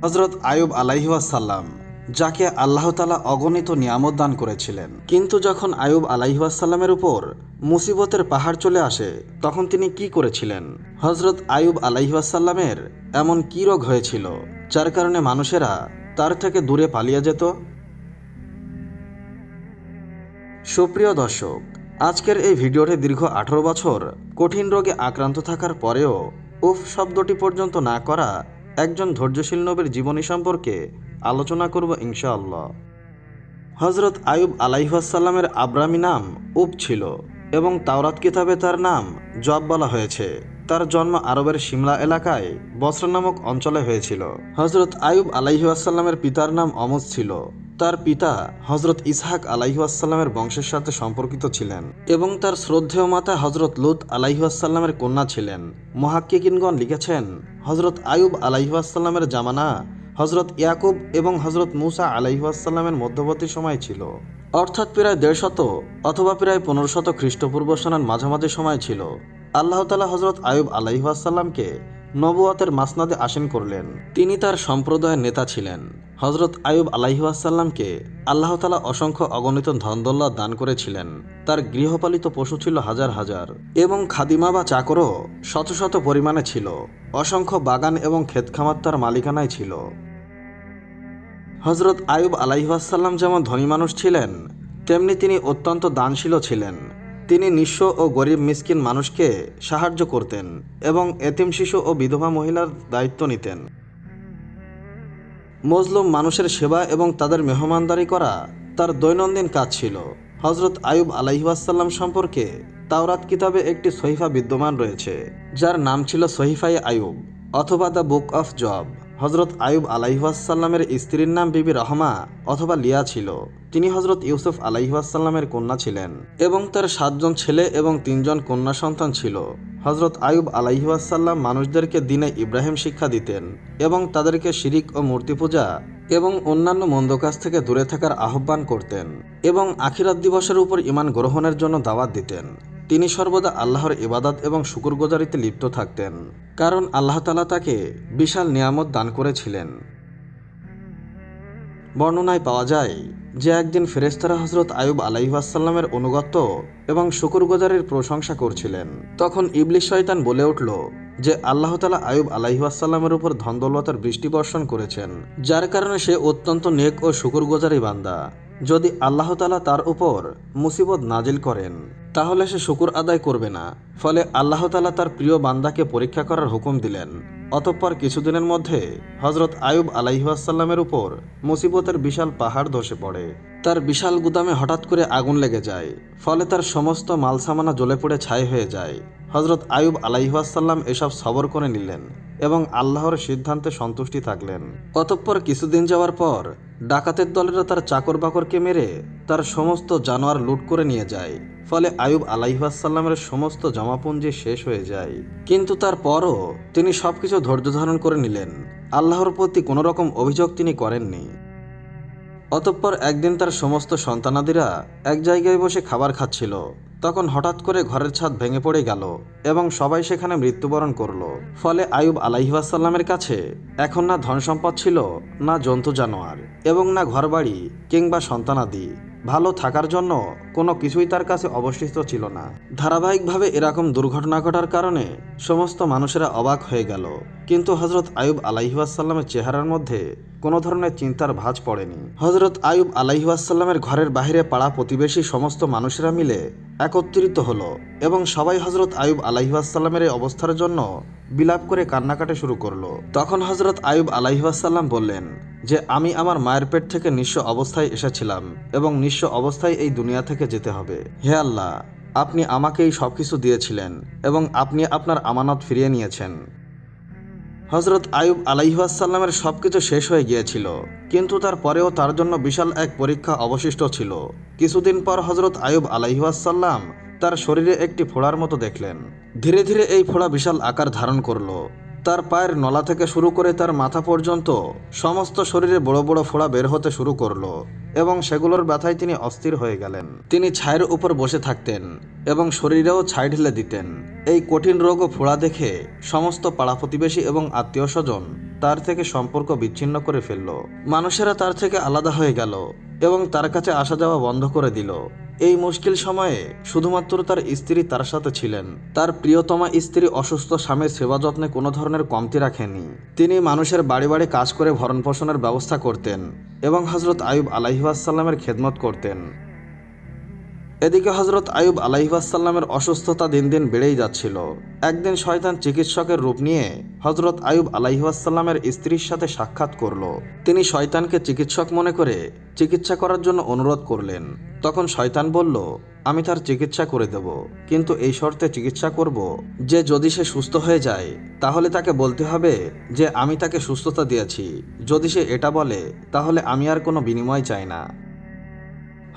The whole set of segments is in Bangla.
হযরত আইয়ুব আলাইহিসসালাম, যাকে আল্লাহ তাআলা অগণিত নিয়ামত দান করেছিলেন, কিন্তু যখন আইয়ুব আলাইহিসসালামের উপর মুসিবতের পাহাড় চলে আসে তখন তিনি কি করেছিলেন? হযরত আইয়ুব আলাইহিসসালামের এমন কি রোগ হয়েছিল যার কারণে মানুষেরা তার থেকে দূরে পালিয়ে যেত? সুপ্রিয় দর্শক, আজকের এই ভিডিওতে দীর্ঘ 18 বছর কঠিন রোগে আক্রান্ত থাকার পরেও উফ শব্দটি পর্যন্ত না করা একজন ধৈর্যশীল নবীর জীবনী সম্পর্কে আলোচনা করব ইনশাআল্লাহ। হযরত আইয়ুব আলাইহিসসালামের আব্রামি নাম উব ছিল এবং তাওরাত কিতাবে তার নাম জব বলা হয়েছে। তার জন্ম আরবের সিমলা এলাকায় বসরা নামক অঞ্চলে হয়েছিল। হযরত আইয়ুব আলাইহিসসালামের পিতার নাম অমজ ছিল। তার পিতা হযরত ইসহাক আলাইহিসসালামের বংশের সাথে সম্পর্কিত ছিলেন এবং তার শ্রদ্ধেয় মাতা হযরত লূত আলাইহিসসালামের কন্যা ছিলেন। মুহাক্কিকিনগণ লিখেছেন, হযরত আইয়ুব আলাইহিসসালামের জামানা হযরত ইয়াকুব এবং হযরত মুসা আলাইহিসসালামের মধ্যবর্তী সময় ছিল, অর্থাৎ প্রায় 150 অথবা প্রায় 1500 খ্রিস্টপূর্ব সনের মাঝামাঝি সময় ছিল। আল্লাহ তাআলা হযরত আইয়ুব আলাইহিসসালামকে নবুয়তের মাসনাদে আসীন করলেন। তিনি তার সম্প্রদায়ের নেতা ছিলেন। হযরত আইয়ুব আলাইহিসসালামকে আল্লাহ তাআলা অসংখ্য অগণিত ধনদৌলত দান করেছিলেন। তার গৃহপালিত পশু ছিল হাজার হাজার এবং খাদিমা বা চাকরও শত শত পরিমাণে ছিল। অসংখ্য বাগান এবং ক্ষেতখামার তার মালিকানায় ছিল। হযরত আইয়ুব আলাইহিসসালাম যেমন ধনী মানুষ ছিলেন, তেমনি তিনি অত্যন্ত দানশীল ছিলেন। তিনি নিঃস্ব ও গরিব মিসকিন মানুষকে সাহায্য করতেন এবং এতিম শিশু ও বিধবা মহিলার দায়িত্ব নিতেন। মজলুম মানুষের সেবা এবং তাদের মেহমানদারি করা তার দৈনন্দিন কাজ ছিল। হযরত আইয়ুব আলাইহিসসালাম সম্পর্কে তাওরাত কিতাবে একটি সহিফা বিদ্যমান রয়েছে, যার নাম ছিল সহিফায়ে আইয়ুব অথবা দ্য বুক অফ জব। হযরত আইয়ুব আলাইহিসসালামের স্ত্রীর নাম বিবি রহমা অথবা লিয়া ছিল। তিনি হযরত ইউসুফ আলাইহিসসালামের কন্যা ছিলেন এবং তার 7 জন ছেলে এবং 3 জন কন্যা সন্তান ছিল। হযরত আইয়ুব আলাইহিসসালাম মানুষদেরকে দ্বীনে ইব্রাহিম শিক্ষা দিতেন এবং তাদেরকে শিরিক ও মূর্তি পূজা এবং অন্যান্য মন্দ কাজ থেকে দূরে থাকার আহ্বান করতেন এবং আখিরাত দিবসের উপর ঈমান গ্রহণের জন্য দাওয়াত দিতেন। তিনি সর্বদা আল্লাহর ইবাদত এবং শুকরগুজারিতে লিপ্ত থাকতেন, কারণ আল্লাহ তাআলা তাকে বিশাল নিয়ামত দান করেছিলেন। বর্ণনায় পাওয়া যায় যে একদিন ফেরেশতারা হযরত আইয়ুব আলাইহিসসালামের অনুগত্য এবং শুকরগুজারির প্রশংসা করছিলেন। তখন ইবলিস শয়তান বলে উঠল যে আল্লাহ তাআলা আইয়ুব আলাইহিসসালামের উপর ধনদৌলতের বৃষ্টি বর্ষণ করেছেন, যার কারণে সে অত্যন্ত নেক ও শুকরগুজারি বান্দা। যদি আল্লাহ তাআলা তার উপর মুসিবত নাজিল করেন তাহলে সে শুকর আদায় করবে না। ফলে আল্লাহ তাআলা তার প্রিয় বান্দাকে পরীক্ষা করার হুকুম দিলেন। অতঃপর কিছুদিনের মধ্যে হযরত আইয়ুব আলাইহিসসালামের উপর মুসিবতের বিশাল পাহাড় ধসে পড়ে। তার বিশাল গুদামে হঠাৎ করে আগুন লেগে যায়, ফলে তার সমস্ত মালসামানা জ্বলে পড়ে ছাই হয়ে যায়। হযরত আইয়ুব আলাইহিসসালাম এসব সবর করে নিলেন এবং আল্লাহর সিদ্ধান্তে সন্তুষ্টি থাকলেন। অতঃপর কিছুদিন যাওয়ার পর ডাকাতের দলেরা তার চাকর বাকরকে মেরে তার সমস্ত জানোয়ার লুট করে নিয়ে যায়। ফলে আইয়ুব আলাইহিসসালামের সমস্ত জমাপুঞ্জি শেষ হয়ে যায়, কিন্তু তারপরও তিনি সবকিছু ধৈর্য ধারণ করে নিলেন। আল্লাহর প্রতি কোনো রকম অভিযোগ তিনি করেননি। অতঃপর একদিন তার সমস্ত সন্তানাদিরা এক জায়গায় বসে খাবার খাচ্ছিল। তখন হঠাৎ করে ঘরের ছাদ ভেঙে পড়ে গেল এবং সবাই সেখানে মৃত্যুবরণ করল। ফলে আইয়ুব আলাইহিসসালামের কাছে এখন না ধন সম্পদ ছিল, না জন্তু জানোয়ার এবং না ঘরবাড়ি কিংবা সন্তানাদি। ভালো থাকার জন্য কোনো কিছুই তার কাছে অবশিষ্ট ছিল না। ধারাবাহিকভাবে এরকম দুর্ঘটনা ঘটার কারণে সমস্ত মানুষেরা অবাক হয়ে গেল, কিন্তু হযরত আইয়ুব আলাইহিসসালামের চেহারার মধ্যে কোনো ধরনের চিন্তার ভাঁজ পড়েনি। হযরত আইয়ুব আলাইহিসসালামের ঘরের বাইরে পাড়া প্রতিবেশী সমস্ত মানুষেরা মিলে একত্রিত হলো এবং সবাই হযরত আইয়ুব আলাইহিসসালামের এই অবস্থার জন্য বিলাপ করে কান্নাকাটি শুরু করলো। তখন হযরত আইয়ুব আলাইহিসসালাম বললেন যে আমি আমার মায়ের পেট থেকে নিঃস্ব অবস্থায় এসেছিলাম এবং নিঃস্ব অবস্থায় এই দুনিয়া থেকে যেতে হবে। হে আল্লাহ, আপনি আমাকে এই সবকিছু দিয়েছিলেন এবং আপনি আপনার আমানত ফিরিয়ে নিয়েছেন। হযরত আইয়ুব আলাইহিসসালামের সবকিছু শেষ হয়ে গিয়েছিল, কিন্তু তারপরেও তার জন্য বিশাল এক পরীক্ষা অবশিষ্ট ছিল। কিছুদিন পর হযরত আইয়ুব আলাইহিসসালাম তার শরীরে একটি ফোড়ার মতো দেখলেন। ধীরে ধীরে এই ফোড়া বিশাল আকার ধারণ করলো তার পায়ের নলা থেকে শুরু করে তার মাথা পর্যন্ত সমস্ত শরীরে বড় বড় ফোড়া বের হতে শুরু করলো এবং সেগুলোর ব্যথায় তিনি অস্থির হয়ে গেলেন। তিনি ছায়ের উপর বসে থাকতেন এবং শরীরেও ছাই ঢেলে দিতেন। এই কঠিন রোগ ও ফোড়া দেখে সমস্ত পাড়া প্রতিবেশী এবং আত্মীয় স্বজন তার থেকে সম্পর্ক বিচ্ছিন্ন করে ফেলল। মানুষেরা তার থেকে আলাদা হয়ে গেল এবং তার কাছে আসা যাওয়া বন্ধ করে দিল। এই মুশকিল সময়ে শুধুমাত্র তার স্ত্রী তার সাথে ছিলেন। তার প্রিয়তমা স্ত্রী অসুস্থ স্বামীর সেবা যত্নে কোনো ধরনের কমতি রাখেনি। তিনি মানুষের বাড়ি বাড়ি কাজ করে ভরণ পোষণের ব্যবস্থা করতেন এবং হযরত আইয়ুব আলাইহিসসালামের খেদমত করতেন। এদিকে হযরত আইয়ুব আলাইহিসসালামের অসুস্থতা দিন দিন বেড়েই যাচ্ছিল। একদিন শয়তান চিকিৎসকের রূপ নিয়ে হযরত আইয়ুব আলাইহিসসালামের স্ত্রীর সাথে সাক্ষাৎ করল। তিনি শয়তানকে চিকিৎসক মনে করে চিকিৎসা করার জন্য অনুরোধ করলেন। তখন শয়তান বলল, আমি তার চিকিৎসা করে দেব, কিন্তু এই শর্তে চিকিৎসা করব যে যদি সে সুস্থ হয়ে যায় তাহলে তাকে বলতে হবে যে আমি তাকে সুস্থতা দিয়েছি। যদি সে এটা বলে তাহলে আমি আর কোনো বিনিময় চাই না।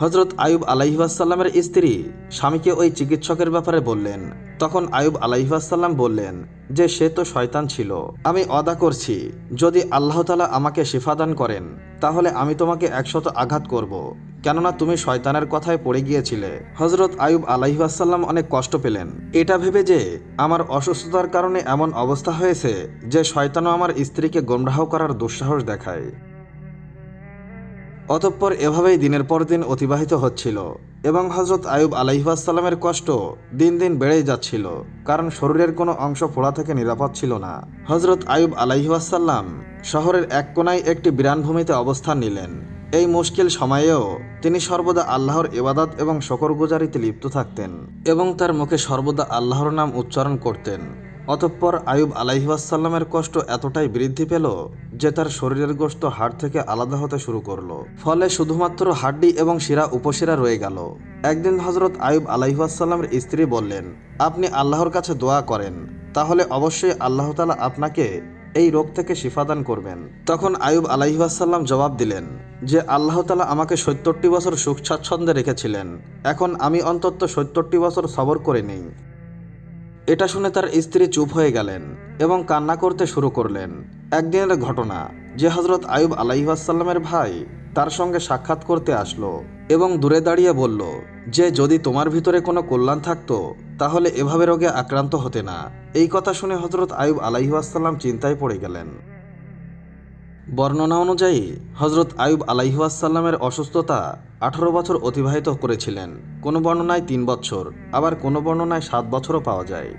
হযরত আইয়ুব আলাইহিসসালামের স্ত্রী স্বামীকে ওই চিকিৎসকের ব্যাপারে বললেন। তখন আইয়ুব আলাইহিসসালাম বললেন যে সে তো শয়তান ছিল। আমি ওয়াদা করছি যদি আল্লাহ তাআলা আমাকে শিফা দান করেন তাহলে আমি তোমাকে 100 আঘাত করব, কেননা তুমি শয়তানের কথায় পড়ে গিয়েছিলে। হযরত আইয়ুব আলাইহিসসালাম অনেক কষ্ট পেলেন এটা ভেবে যে আমার অসুস্থতার কারণে এমন অবস্থা হয়েছে যে শয়তানও আমার স্ত্রীকে গোমরাহ করার দুঃসাহস দেখায়। অতঃপর এভাবেই দিনের পর দিন অতিবাহিত হচ্ছিল এবং হযরত আইয়ুব আলাইহিসসালামের কষ্ট দিন দিন বেড়েই যাচ্ছিল, কারণ শরীরের কোনো অংশ ফোড়া থেকে নিরাপদ ছিল না। হযরত আইয়ুব আলাইহিসসালাম শহরের এক কোনায় একটি বিরানভূমিতে অবস্থান নিলেন। এই মুশকিল সময়েও তিনি সর্বদা আল্লাহর ইবাদত এবং শুকরগুজারিতে লিপ্ত থাকতেন এবং তার মুখে সর্বদা আল্লাহর নাম উচ্চারণ করতেন। অতঃপর আইয়ুব আলাইহিসসালামের কষ্ট এতটাই বৃদ্ধি পেল যে তার শরীরের গোশত হাড় থেকে আলাদা হতে শুরু করলো, ফলে শুধুমাত্র হাড্ডি এবং শিরা উপশিরা রয়ে গেল। একদিন হযরত আইয়ুব আলাইহিসসালামের স্ত্রী বললেন, আপনি আল্লাহর কাছে দোয়া করেন, তাহলে অবশ্যই আল্লাহ তাআলা আপনাকে এই রোগ থেকে শিফা দান করবেন। তখন আইয়ুব আলাইহিসসালাম জবাব দিলেন যে আল্লাহ তাআলা আমাকে 70 বছর সুখ স্বাচ্ছন্দ্যে রেখেছিলেন, এখন আমি অন্তত 70 বছর সবর করে নেই। এটা শুনে তার স্ত্রী চুপ হয়ে গেলেন এবং কান্না করতে শুরু করলেন। একদিনের ঘটনা যে হযরত আইয়ুব আলাইহিসসালামের ভাই তার সঙ্গে সাক্ষাৎ করতে আসলো এবং দূরে দাঁড়িয়ে বলল যে যদি তোমার ভিতরে কোনো কল্যাণ থাকতো তাহলে এভাবে রোগে আক্রান্ত হতে না। এই কথা শুনে হযরত আইয়ুব আলাইহিসসালাম চিন্তায় পড়ে গেলেন। বর্ণনা অনুযায়ী হযরত আইয়ুব আলাইহিসসালামের অসুস্থতা 18 বছর অতিবাহিত করেছিলেন। কোনো বর্ণনায় 3 বছর, আবার কোনো বর্ণনায় 7 বছরও পাওয়া যায়।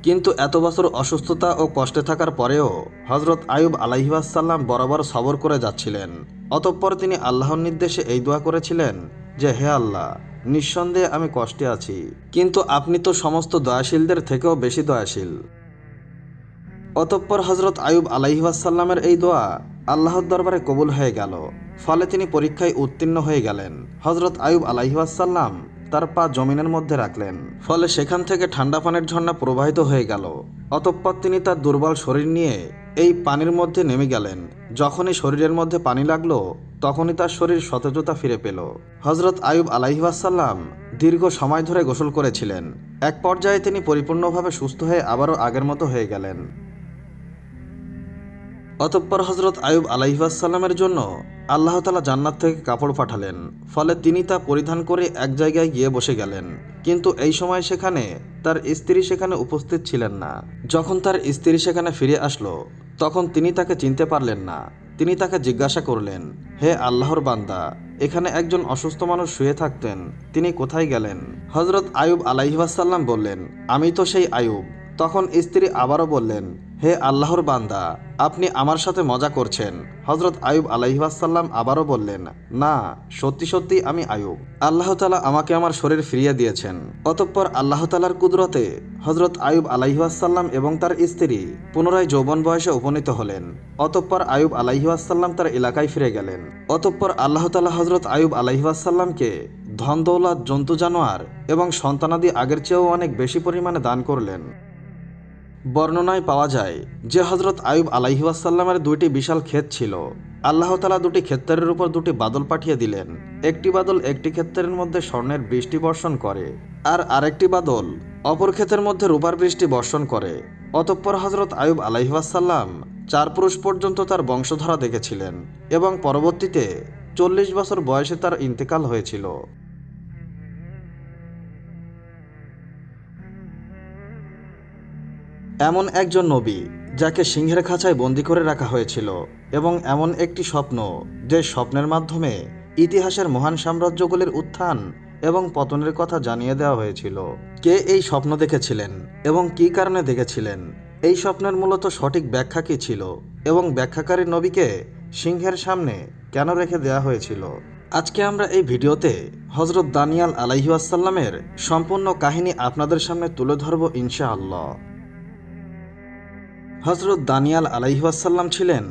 কিন্তু এত বছর অসুস্থতা ও কষ্টে থাকার পরেও হযরত আইয়ুব আলাইহিসসালাম বরাবর সবর করে যাচ্ছিলেন। অতঃপর তিনি আল্লাহর নির্দেশে এই দোয়া করেছিলেন যে হে আল্লাহ, নিঃসন্দেহে আমি কষ্টে আছি, কিন্তু আপনি তো সমস্ত দয়াশীলদের থেকেও বেশি দয়াশীল। অতঃপর হযরত আইয়ুব আলাইহিসসালামের এই দোয়া আল্লাহর দরবারে কবুল হয়ে গেল, ফলে তিনি পরীক্ষায় উত্তীর্ণ হয়ে গেলেন। হযরত আইয়ুব আলাইহিসসালাম তার পা জমিনের মধ্যে রাখলেন, ফলে সেখান থেকে ঠান্ডা পানির ঝর্ণা প্রবাহিত হয়ে গেল। অতঃপর তিনি তার দুর্বল শরীর নিয়ে এই পানির মধ্যে নেমে গেলেন। যখনই শরীরের মধ্যে পানি লাগলো তখনই তার শরীর সতেজতা ফিরে পেল। হযরত আইয়ুব আলাইহিসসালাম দীর্ঘ সময় ধরে গোসল করেছিলেন। এক পর্যায়ে তিনি পরিপূর্ণভাবে সুস্থ হয়ে আবারও আগের মতো হয়ে গেলেন। অতঃপর হযরত আইয়ুব আলাইহিসসালামের জন্য আল্লাহ তাআলা জান্নাত থেকে কাপড় পাঠালেন, ফলে তিনি তা পরিধান করে এক জায়গায় গিয়ে বসে গেলেন। কিন্তু এই সময় সেখানে তার স্ত্রী সেখানে উপস্থিত ছিলেন না। যখন তার স্ত্রী সেখানে ফিরে আসলো তখন তিনি তাকে চিনতে পারলেন না। তিনি তাকে জিজ্ঞাসা করলেন, হে আল্লাহর বান্দা, এখানে একজন অসুস্থ মানুষ শুয়ে থাকতেন, তিনি কোথায় গেলেন? হযরত আইয়ুব আলাইহিসসালাম বললেন, আমি তো সেই আইয়ুব। তখন স্ত্রী আবারও বললেন, হে আল্লাহর বান্দা, আপনি আমার সাথে মজা করছেন। হযরত আইয়ুব আলাইহিসসালাম আবারও বললেন, না, সত্যি সত্যি আমি আইয়ুব। আল্লাহ তাআলা আমাকে আমার শরীর ফিরিয়ে দিয়েছেন। অতঃপর আল্লাহ তাআলার কুদরতে হযরত আইয়ুব আলাইহিসসালাম এবং তার স্ত্রী পুনরায় যৌবন বয়সে উপনীত হলেন। অতঃপর আইয়ুব আলাইহিসসালাম তার এলাকায় ফিরে গেলেন। অতঃপর আল্লাহ তাআলা হযরত আইয়ুব আলাইহিসসালামকে ধন দৌলত, জন্তু জানোয়ার এবং সন্তানাদি আগের চেয়েও অনেক বেশি পরিমাণে দান করলেন। বর্ণনায় পাওয়া যায় যে হযরত আইয়ুব আলাইহিসসালামের 2টি বিশাল ক্ষেত ছিল। আল্লাহ তাআলা 2টি ক্ষেত্রের উপর 2টি বাদল পাঠিয়ে দিলেন। একটি বাদল একটি ক্ষেত্রের মধ্যে স্বর্ণের বৃষ্টি বর্ষণ করে আর আরেকটি বাদল অপর ক্ষেতের মধ্যে রূপার বৃষ্টি বর্ষণ করে। অতঃপর হযরত আইয়ুব আলাইহিসসালাম 4 পুরুষ পর্যন্ত তার বংশধারা দেখেছিলেন এবং পরবর্তীতে 40 বছর বয়সে তার ইন্তেকাল হয়েছিল। এমন একজন নবী যাকে সিংহের খাঁচায় বন্দী করে রাখা হয়েছিল এবং এমন একটি স্বপ্ন যে স্বপ্নের মাধ্যমে ইতিহাসের মহান সাম্রাজ্যগুলির উত্থান এবং পতনের কথা জানিয়ে দেওয়া হয়েছিল। কে এই স্বপ্ন দেখেছিলেন এবং কী কারণে দেখেছিলেন, এই স্বপ্নের মূলত সঠিক ব্যাখ্যা কী ছিল এবং ব্যাখ্যাকারী নবীকে সিংহের সামনে কেন রেখে দেওয়া হয়েছিল, আজকে আমরা এই ভিডিওতে হযরত দানিয়াল আলাইহিসসালামের সম্পূর্ণ কাহিনী আপনাদের সামনে তুলে ধরব ইনশাআল্লাহ। হযরত দানিয়াল আলাইহিসসালাম ছিলেন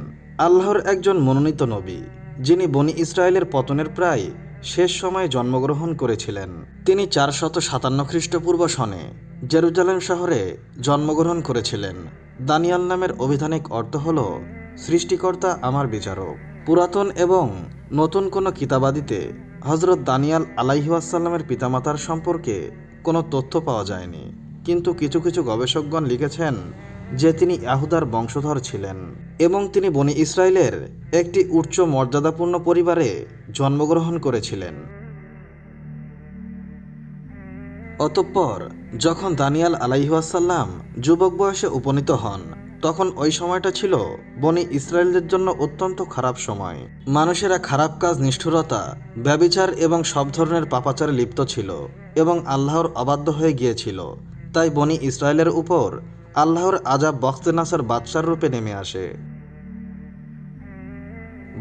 আল্লাহর একজন মনোনীত নবী, যিনি বনি ইসরায়েলের পতনের প্রায় শেষ সময়ে জন্মগ্রহণ করেছিলেন। তিনি 457 খ্রিস্টপূর্ব সনে জেরুজালেম শহরে জন্মগ্রহণ করেছিলেন। দানিয়াল নামের অভিধানিক অর্থ হল সৃষ্টিকর্তা আমার বিচারক। পুরাতন এবং নতুন কোনো কিতাবাদিতে হযরত দানিয়াল আলাইহিসসালামের পিতামাতার সম্পর্কে কোনো তথ্য পাওয়া যায়নি, কিন্তু কিছু কিছু গবেষকগণ লিখেছেন যে তিনি ইয়াহুদার বংশধর ছিলেন এবং তিনি বনি ইসরায়েলের একটি উচ্চ মর্যাদাপূর্ণ পরিবারে জন্মগ্রহণ করেছিলেন। অতঃপর যখন দানিয়াল আলাইহিসসালাম যুবক বয়সে উপনীত হন, তখন ওই সময়টা ছিল বনি ইসরায়েলদের জন্য অত্যন্ত খারাপ সময়। মানুষেরা খারাপ কাজ, নিষ্ঠুরতা, ব্যভিচার এবং সব ধরনের পাপাচারে লিপ্ত ছিল এবং আল্লাহর অবাধ্য হয়ে গিয়েছিল। তাই বনি ইসরায়েলের উপর আল্লাহর আযাব বখতেনাসর বাদশার রূপে নেমে আসে।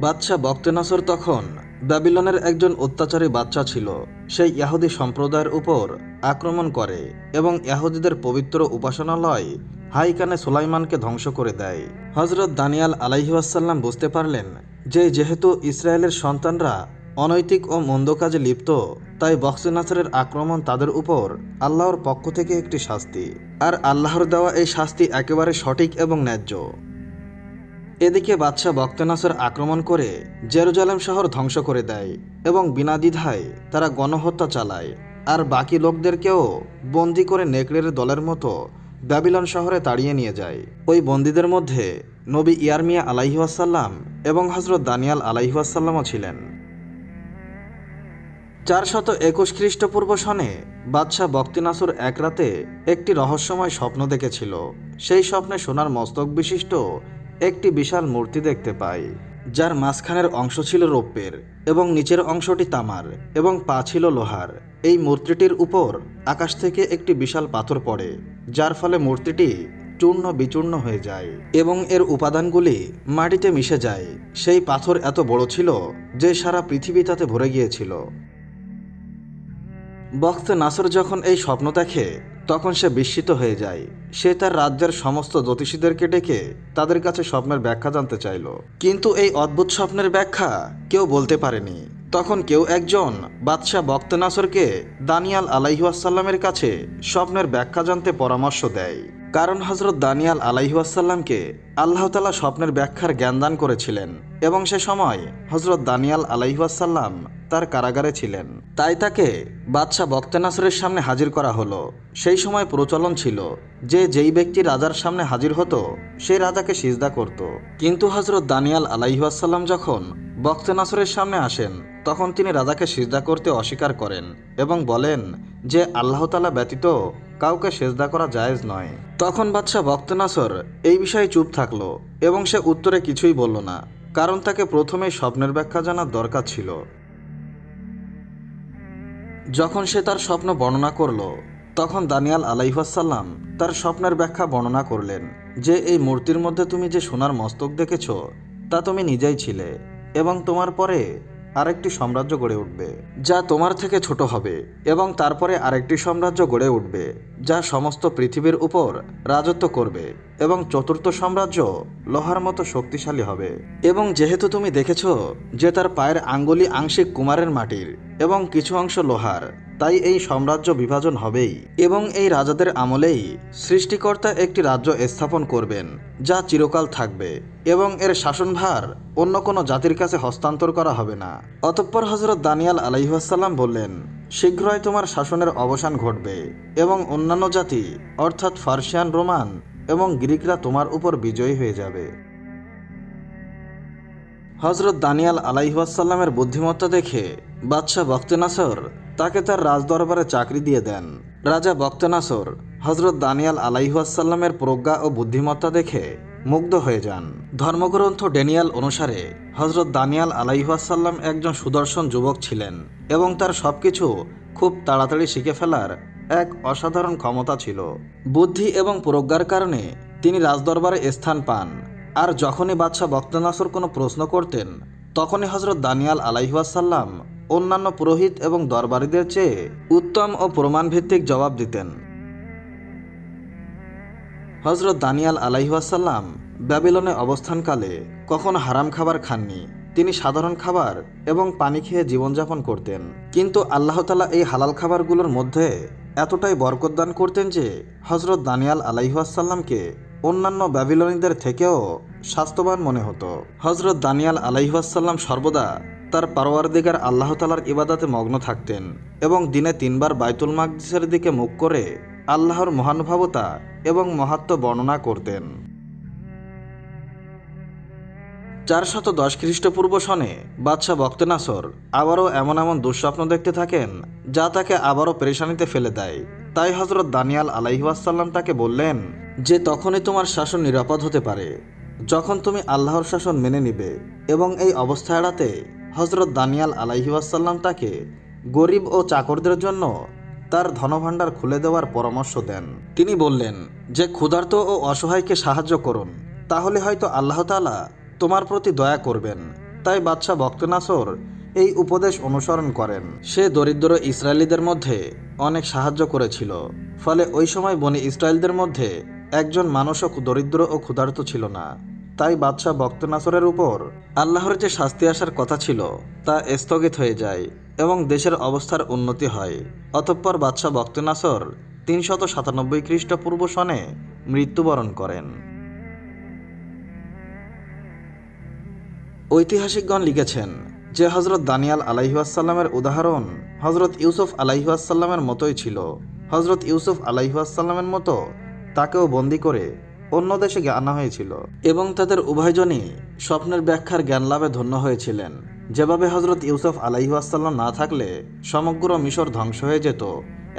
বাদশাহ বখতেনাসর তখন ব্যাবিলনের একজন অত্যাচারী বাদশা ছিল। সেই ইহুদি সম্প্রদায়ের উপর আক্রমণ করে এবং ইহুদিদের পবিত্র উপাসনালয় হাইকানে সুলাইমানকে ধ্বংস করে দেয়। হযরত দানিয়াল আলাইহিসসালাম বুঝতে পারলেন যে যেহেতু ইসরায়েলের সন্তানরা অনৈতিক ও মন্দ কাজে লিপ্ত, তাই বখতেনাসরের আক্রমণ তাদের উপর আল্লাহর পক্ষ থেকে একটি শাস্তি, আর আল্লাহর দেওয়া এই শাস্তি একেবারে সঠিক এবং ন্যায্য। এদিকে বাদশাহ বখতেনাসর আক্রমণ করে জেরুজালেম শহর ধ্বংস করে দেয় এবং বিনা দ্বিধায় তারা গণহত্যা চালায়, আর বাকি লোকদেরকেও বন্দি করে নেকড়ের দলের মতো ব্যাবিলন শহরে তাড়িয়ে নিয়ে যায়। ওই বন্দীদের মধ্যে নবী ইয়ারমিয়া আলাইহিসসালাম এবং হযরত দানিয়াল আলাইহিসসালামও ছিলেন। 421 খ্রিস্টপূর্ব সনে বাদশাহ বখতেনাসর এক রাতে একটি রহস্যময় স্বপ্ন দেখেছিল। সেই স্বপ্নে সোনার মস্তক বিশিষ্ট একটি বিশাল মূর্তি দেখতে পায়, যার মাঝখানের অংশ ছিল রৌপ্যের এবং নিচের অংশটি তামার এবং পা ছিল লোহার। এই মূর্তিটির উপর আকাশ থেকে একটি বিশাল পাথর পড়ে, যার ফলে মূর্তিটি চূর্ণ বিচূর্ণ হয়ে যায় এবং এর উপাদানগুলি মাটিতে মিশে যায়। সেই পাথর এত বড় ছিল যে সারা পৃথিবী তাতে ভরে গিয়েছিল। বখতেনাসর যখন এই স্বপ্ন দেখে, তখন সে বিস্মিত হয়ে যায়। সে তার রাজ্যের সমস্ত জ্যোতিষীদেরকে ডেকে তাদের কাছে স্বপ্নের ব্যাখ্যা জানতে চাইল, কিন্তু এই অদ্ভুত স্বপ্নের ব্যাখ্যা কেউ বলতে পারেনি। তখন কেউ একজন বাদশাহ বখতেনাসরকে দানিয়াল আলাইহিসসালামের কাছে স্বপ্নের ব্যাখ্যা জানতে পরামর্শ দেয়, কারণ হযরত দানিয়াল আলাইহিসসালামকে আল্লাহ তাআলা স্বপ্নের ব্যাখ্যার জ্ঞান দান করেছিলেন এবং সে সময় হযরত দানিয়াল আলাইহিসসালাম তার কারাগারে ছিলেন। তাই তাকে বাদশাহ বখতেনাসরের সামনে হাজির করা হলো। সেই সময় প্রচলন ছিল যে যেই ব্যক্তি রাজার সামনে হাজির হতো সেই রাজাকে সিজদা করত, কিন্তু হযরত দানিয়াল আলাইহিসসালাম যখন বখতেনাসরের সামনে আসেন, তখন তিনি রাজাকে সিজদা করতে অস্বীকার করেন এবং বলেন যে আল্লাহ তাআলা ব্যতীত কাউকে সিজদা করা জায়েজ নয়। তখন বাদশাহ বখতেনাসর এই বিষয়ে চুপ থাকলো এবং সে উত্তরে কিছুই বলল না, কারণ তাকে প্রথমেই স্বপ্নের ব্যাখ্যা জানার দরকার ছিল। যখন সে তার স্বপ্ন বর্ণনা করল, তখন দানিয়াল আলাইহিসসালাম তার স্বপ্নের ব্যাখ্যা বর্ণনা করলেন যে এই মূর্তির মধ্যে তুমি যে সোনার মস্তক দেখেছ তা তুমি নিজেই ছিলে এবং তোমার পরে আরেকটি সাম্রাজ্য গড়ে উঠবে যা তোমার থেকে ছোট হবে এবং তারপরে আরেকটি সাম্রাজ্য গড়ে উঠবে যা সমস্ত পৃথিবীর উপর রাজত্ব করবে এবং চতুর্থ সাম্রাজ্য লোহার মতো শক্তিশালী হবে। এবং যেহেতু তুমি দেখেছ যে তার পায়ের আঙ্গুলি আংশিক কুমারের মাটির এবং কিছু অংশ লোহার, তাই এই সাম্রাজ্য বিভাজন হবেই এবং এই রাজাদের আমলেই সৃষ্টিকর্তা একটি রাজ্য স্থাপন করবেন যা চিরকাল থাকবে এবং এর শাসনভার অন্য কোনো জাতির কাছে হস্তান্তর করা হবে না। অতঃপর হযরত দানিয়াল আলাইহিসসালাম বললেন, শীঘ্রই তোমার শাসনের অবসান ঘটবে এবং অন্যান্য জাতি অর্থাৎ ফার্সিয়ান, রোমান এবং গ্রিকরা তোমার উপর বিজয়ী হয়ে যাবে। হজরত দানিয়াল আলাইহিওয়াসাল্লামের বুদ্ধিমত্তা দেখে বাদশাহ বখতেনাসর তাকে তার রাজদরবারে চাকরি দিয়ে দেন। রাজা বখতেনাসর হজরত দানিয়াল আলাইহিওয়াসাল্লামের প্রজ্ঞা ও বুদ্ধিমত্তা দেখে মুগ্ধ হয়ে যান। ধর্মগ্রন্থ ড্যানিয়েল অনুসারে হজরত দানিয়াল আলাইহিওয়াসাল্লাম একজন সুদর্শন যুবক ছিলেন এবং তার সবকিছু খুব তাড়াতাড়ি শিখে ফেলার এক অসাধারণ ক্ষমতা ছিল। বুদ্ধি এবং প্রজ্ঞার কারণে তিনি রাজদরবারে স্থান পান। আর যখনই বাদশাহ বখতেনাসর কোনো প্রশ্ন করতেন, তখনই হজরত দানিয়াল আলাইহিওয়াসাল্লাম অন্যান্য পুরোহিত এবং দরবারীদের চেয়ে উত্তম ও প্রমাণভিত্তিক জবাব দিতেন। হজরত দানিয়াল আলাইহিওয়াসাল্লাম ব্যাবিলনে অবস্থানকালে কখনো হারাম খাবার খাননি। তিনি সাধারণ খাবার এবং পানি খেয়ে জীবনযাপন করতেন। কিন্তু আল্লাহ তাআলা এই হালাল খাবারগুলোর মধ্যে এতটাই বরকত দান করতেন যে হজরত দানিয়াল আলাইহিওয়াসাল্লামকে অন্যান্য ব্যাবিলনীদের থেকেও স্বাস্থ্যবান মনে হতো। হজরত দানিয়াল আলাইহিওয়াসাল্লাম সর্বদা তার পরওয়ারদিগার আল্লাহ তাআলার ইবাদতে মগ্ন থাকতেন এবং দিনে 3 বার বাইতুল মাকদিসের দিকে মুখ করে আল্লাহর মহানুভবতা এবং মহাত্ম্য বর্ণনা করতেন। 410 খ্রিস্টপূর্ব সনে বাদশাহ বখতেনাসর আবারও এমন দুঃস্বপ্ন দেখতে থাকেন যা তাকে আবারও পেরেশানিতে ফেলে দেয়। তাই হজরত দানিয়াল আলাইহিওয়াসাল্লাম তাকে বললেন যে তখনই তোমার শাসন নিরাপদ হতে পারে যখন তুমি আল্লাহর শাসন মেনে নিবে। এবং এই অবস্থা এড়াতে হজরত দানিয়াল আলাইহিওয়াসাল্লাম তাকে গরিব ও চাকরদের জন্য তার ধনভাণ্ডার খুলে দেওয়ার পরামর্শ দেন। তিনি বললেন যে ক্ষুধার্ত ও অসহায়কে সাহায্য করুন, তাহলে হয়তো আল্লাহ তাআলা তোমার প্রতি দয়া করবেন। তাই বাদশাহ বখতেনাসর এই উপদেশ অনুসরণ করেন। সে দরিদ্র ইসরায়েলিদের মধ্যে অনেক সাহায্য করেছিল। ফলে ওই সময় বনি ইসরায়েলদের মধ্যে একজন মানুষও দরিদ্র ও ক্ষুধার্ত ছিল না। তাই বাদশাহ বখতেনাসরের উপর আল্লাহর যে শাস্তি আসার কথা ছিল তা স্থগিত হয়ে যায় এবং দেশের অবস্থার উন্নতি হয়। অতঃপর বাদশাহ বখতেনাসর 397 খ্রিস্টপূর্ব সনে মৃত্যুবরণ করেন। ঐতিহাসিকগণ লিখেছেন যে হজরত দানিয়াল আলাইহিওয়াসাল্লামের উদাহরণ হজরত ইউসুফ আলাইহিওয়াসাল্লামের মতোই ছিল। হজরত ইউসুফ আলাইহিওয়াসাল্লামের মতো তাকেও বন্দী করে অন্য দেশে আনা হয়েছিল এবং তাদের উভয়জনই স্বপ্নের ব্যাখ্যার জ্ঞান লাভে ধন্য হয়েছিলেন। যেভাবে হজরত ইউসুফ আলাইহিওয়াসাল্লাম না থাকলে সমগ্র মিশর ধ্বংস হয়ে যেত,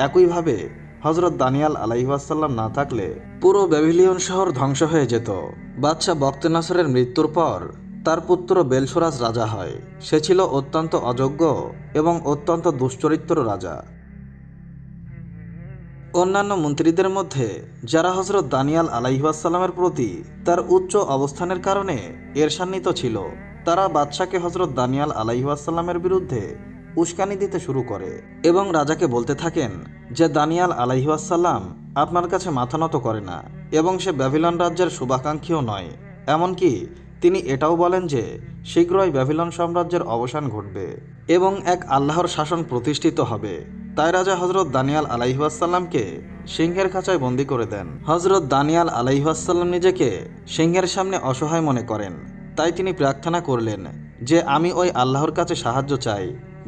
একইভাবে হজরত দানিয়াল আলাইহিওয়াসাল্লাম না থাকলে পুরো ব্যাবিলিয়ন শহর ধ্বংস হয়ে যেত। বাদশাহ বখতেনাসরের মৃত্যুর পর তার পুত্র বেলশরাস রাজা হয়। সে ছিল অত্যন্ত অযোগ্য এবং অত্যন্ত দুশ্চরিত্র রাজা। অন্যান্য মন্ত্রীদের মধ্যে যারা হজরত দানিয়াল আলাইহিওয়াসাল্লামের প্রতি তার উচ্চ অবস্থানের কারণে ঈর্ষান্বিত ছিল, তারা বাদশাকে হজরত দানিয়াল আলাইহিওয়াসাল্লামের বিরুদ্ধে উস্কানি দিতে শুরু করে এবং রাজাকে বলতে থাকেন যে দানিয়াল আলাইহিওয়াসাল্লাম আপনার কাছে মাথা নত করে না এবং সে ব্যাবিলন রাজ্যের শুভাকাঙ্ক্ষীও নয়। এমনকি তিনি এটাও বলেন যে শীঘ্রই ব্যাবিলন সাম্রাজ্যের অবসান ঘটবে এবং এক আল্লাহর শাসন প্রতিষ্ঠিত হবে। তাই রাজা হজরত দানিয়াল আলাইহিওয়াসাল্লামকে সিংহের খাঁচায় বন্দী করে দেন। হজরত দানিয়াল আলাইহিওয়াসাল্লাম নিজেকে সিংহের সামনে অসহায় মনে করেন। তাই তিনি প্রার্থনা করলেন যে আমি ওই আল্লাহর কাছে সাহায্য চাই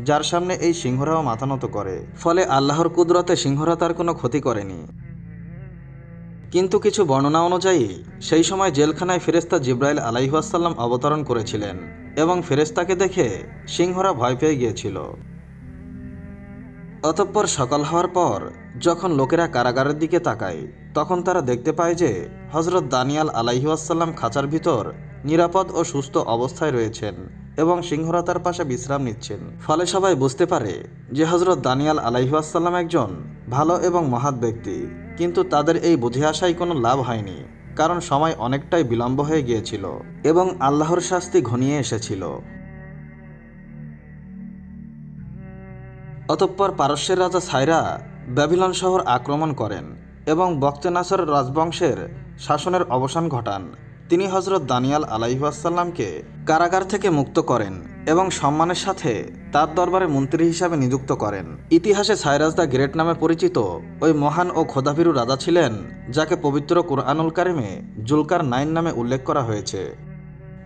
যার সামনে এই সিংহরাও মাথা নত করে। ফলে আল্লাহর কুদরতে সিংহরা তার কোনো ক্ষতি করেনি। কিন্তু কিছু বর্ণনা অনুযায়ী সেই সময় জেলখানায় ফেরেশতা জিব্রাইল আলাইহিওয়াসাল্লাম অবতরণ করেছিলেন এবং ফেরেশতাকে দেখে সিংহরা ভয় পেয়ে গিয়েছিল। অতঃপর সকাল হওয়ার পর যখন লোকেরা কারাগারের দিকে তাকায়, তখন তারা দেখতে পায় যে হজরত দানিয়াল আলাইহিওয়াসাল্লাম খাঁচার ভিতর নিরাপদ ও সুস্থ অবস্থায় রয়েছেন এবং সিংহরা তার পাশে বিশ্রাম নিচ্ছেন। ফলে সবাই বুঝতে পারে যে হজরত দানিয়াল আলাইহিওয়াসাল্লাম একজন ভালো এবং মহৎ ব্যক্তি। কিন্তু তাদের এই বুঝে আসায় কোনো লাভ হয়নি, কারণ সময় অনেকটাই বিলম্ব হয়ে গিয়েছিল এবং আল্লাহর শাস্তি ঘনিয়ে এসেছিল। অতঃপর পারস্যের রাজা সাইরা ব্যাবিলন শহর আক্রমণ করেন এবং বখতেনাসর রাজবংশের শাসনের অবসান ঘটান। তিনি হজরত দানিয়াল আলাইহিওয়াসাল্লামকে কারাগার থেকে মুক্ত করেন এবং সম্মানের সাথে তার দরবারে মন্ত্রী হিসাবে নিযুক্ত করেন। ইতিহাসে সাইরাস দ্য গ্রেট নামে পরিচিত ওই মহান ও খোদাভীরু রাজা ছিলেন, যাকে পবিত্র কুরআনুল কারিমে জুলকার নাইন নামে উল্লেখ করা হয়েছে।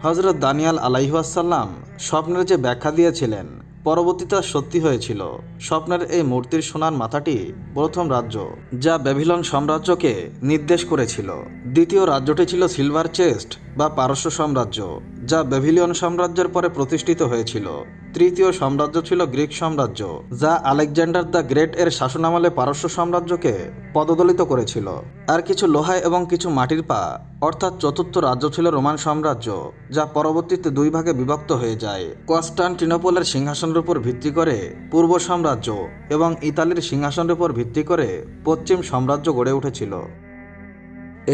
হজরত দানিয়াল আলাইহিওয়াসাল্লাম স্বপ্নের যে ব্যাখ্যা দিয়েছিলেন পরবর্তীতে সত্যি হয়েছিল। স্বপ্নের এই মূর্তির সোনার মাথাটি প্রথম রাজ্য যা ব্যাবিলন সাম্রাজ্যকে নির্দেশ করেছিল। দ্বিতীয় রাজ্যটি ছিল সিলভার চেস্ট বা পারস্য সাম্রাজ্য, যা ব্যাবিলন সাম্রাজ্যের পরে প্রতিষ্ঠিত হয়েছিল। তৃতীয় সাম্রাজ্য ছিল গ্রিক সাম্রাজ্য, যা আলেকজান্ডার দ্য গ্রেট এর শাসনামলে পারস্য সাম্রাজ্যকে পদদলিত করেছিল। আর কিছু লোহা এবং কিছু মাটির পা অর্থাৎ চতুর্থ রাজ্য ছিল রোমান সাম্রাজ্য, যা পরবর্তীতে দুই ভাগে বিভক্ত হয়ে যায়। কনস্টান্টিনোপলের সিংহাসনের উপর ভিত্তি করে পূর্ব সাম্রাজ্য এবং ইতালির সিংহাসনের উপর ভিত্তি করে পশ্চিম সাম্রাজ্য গড়ে উঠেছিল।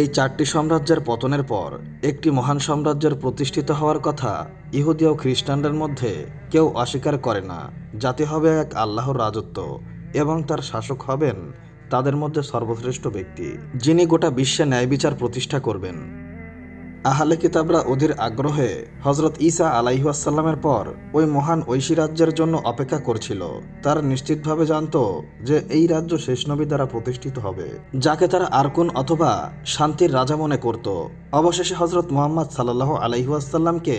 এই চারটি সাম্রাজ্যের পতনের পর একটি মহান সাম্রাজ্যের প্রতিষ্ঠিত হওয়ার কথা ইহুদি ও খ্রিস্টানদের মধ্যে কেউ অস্বীকার করে না, যাতে হবে এক আল্লাহর রাজত্ব এবং তার শাসক হবেন তাদের মধ্যে সর্বশ্রেষ্ঠ ব্যক্তি, যিনি গোটা বিশ্বে ন্যায় বিচার প্রতিষ্ঠা করবেন। আহলে কিতাবরা অধীর আগ্রহে হজরত ঈসা আলাইহিসসালামের পর ওই মহান ঐশী রাজ্যের জন্য অপেক্ষা করছিল। তারা নিশ্চিতভাবে জানত যে এই রাজ্য শেষ নবী দ্বারা প্রতিষ্ঠিত হবে, যাকে তারা আরকুন অথবা শান্তির রাজা মনে করত। অবশেষে হজরত মুহাম্মদ সাল্লাল্লাহু আলাইহিসসালামকে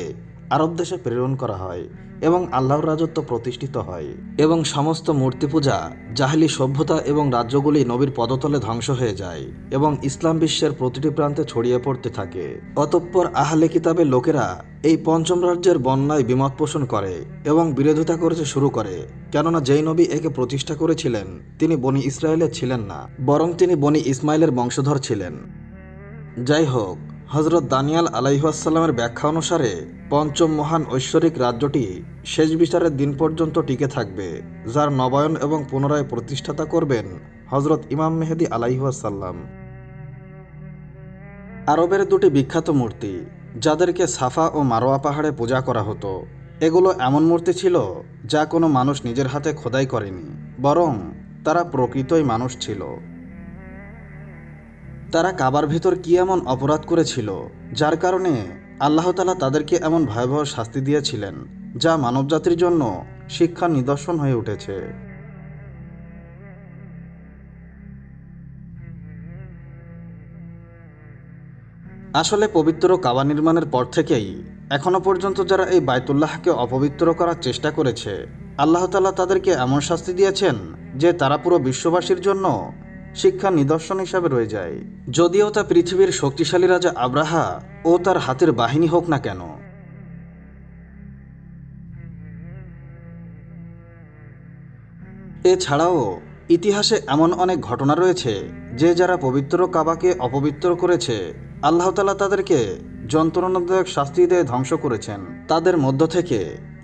আরব দেশে প্রেরণ করা হয় এবং আল্লাহর রাজত্ব প্রতিষ্ঠিত হয় এবং সমস্ত মূর্তি পূজা, জাহেলি সভ্যতা এবং রাজ্যগুলি নবীর পদতলে ধ্বংস হয়ে যায় এবং ইসলাম বিশ্বের প্রতিটি প্রান্তে ছড়িয়ে পড়তে থাকে। অতঃপর আহলে কিতাবের লোকেরা এই পঞ্চম রাজ্যের বন্যায় বিমত পোষণ করে এবং বিরোধিতা করতে শুরু করে, কেননা যেই নবী একে প্রতিষ্ঠা করেছিলেন তিনি বনি ইসরায়েলের ছিলেন না, বরং তিনি বনি ইসমাইলের বংশধর ছিলেন। যাই হোক, হজরত দানিয়াল আলাইহিসসালামের ব্যাখ্যা অনুসারে পঞ্চম মহান ঐশ্বরিক রাজ্যটি শেষ বিচারের দিন পর্যন্ত টিকে থাকবে, যার নবায়ন এবং পুনরায় প্রতিষ্ঠাতা করবেন হজরত ইমাম মেহেদী আলাইহিসসালাম। আরবের দুটি বিখ্যাত মূর্তি, যাদেরকে সাফা ও মারোয়া পাহাড়ে পূজা করা হতো, এগুলো এমন মূর্তি ছিল যা কোনো মানুষ নিজের হাতে খোদাই করেনি, বরং তারা প্রকৃতই মানুষ ছিল। তারা কাবার ভিতর কি এমন অপরাধ করেছিল যার কারণে আল্লাহ তাআলা তাদেরকে এমন ভয়াবহ শাস্তি দিয়েছিলেন, যা মানবজাতির জন্য শিক্ষার নিদর্শন হয়ে উঠেছে। আসলে পবিত্র কাবা নির্মাণের পর থেকেই এখনো পর্যন্ত যারা এই বাইতুল্লাহকে অপবিত্র করার চেষ্টা করেছে, আল্লাহ তাআলা তাদেরকে এমন শাস্তি দিয়েছেন যে তারা পুরো বিশ্ববাসীর জন্য শিক্ষার নিদর্শন হিসাবে রয়ে যায়, যদিও তা পৃথিবীর শক্তিশালী রাজা আব্রাহা ও তার হাতের বাহিনী হোক না কেন। এছাড়াও ইতিহাসে এমন অনেক ঘটনা রয়েছে যে যারা পবিত্র কাবাকে অপবিত্র করেছে, আল্লাহ তাআলা তাদেরকে যন্ত্রণাদায়ক শাস্তি দিয়ে ধ্বংস করেছেন। তাদের মধ্য থেকে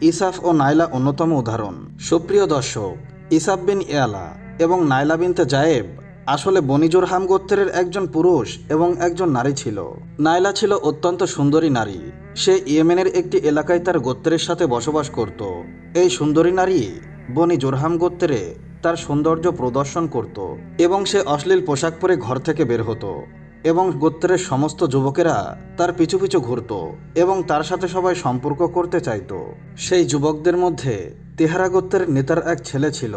ইসাফ ও নাইলা অন্যতম উদাহরণ। সুপ্রিয় দর্শক, ইসাফ বিন ইয়ালা এবং নাইলা বিনতে জায়েব আসলে বনি জুরহাম গোত্রের একজন পুরুষ এবং একজন নারী ছিল। নাইলা ছিল অত্যন্ত সুন্দরী নারী। সে ইয়েমেনের একটি এলাকায় তার গোত্রের সাথে বসবাস করত। এই সুন্দরী নারী বনি জুরহাম গোত্রে তার সৌন্দর্য প্রদর্শন করত এবং সে অশ্লীল পোশাক পরে ঘর থেকে বের হতো এবং গোত্রের সমস্ত যুবকেরা তার পিছু পিছু ঘুরত এবং তার সাথে সবাই সম্পর্ক করতে চাইত। সেই যুবকদের মধ্যে তেহারা গোত্রের নেতার এক ছেলে ছিল,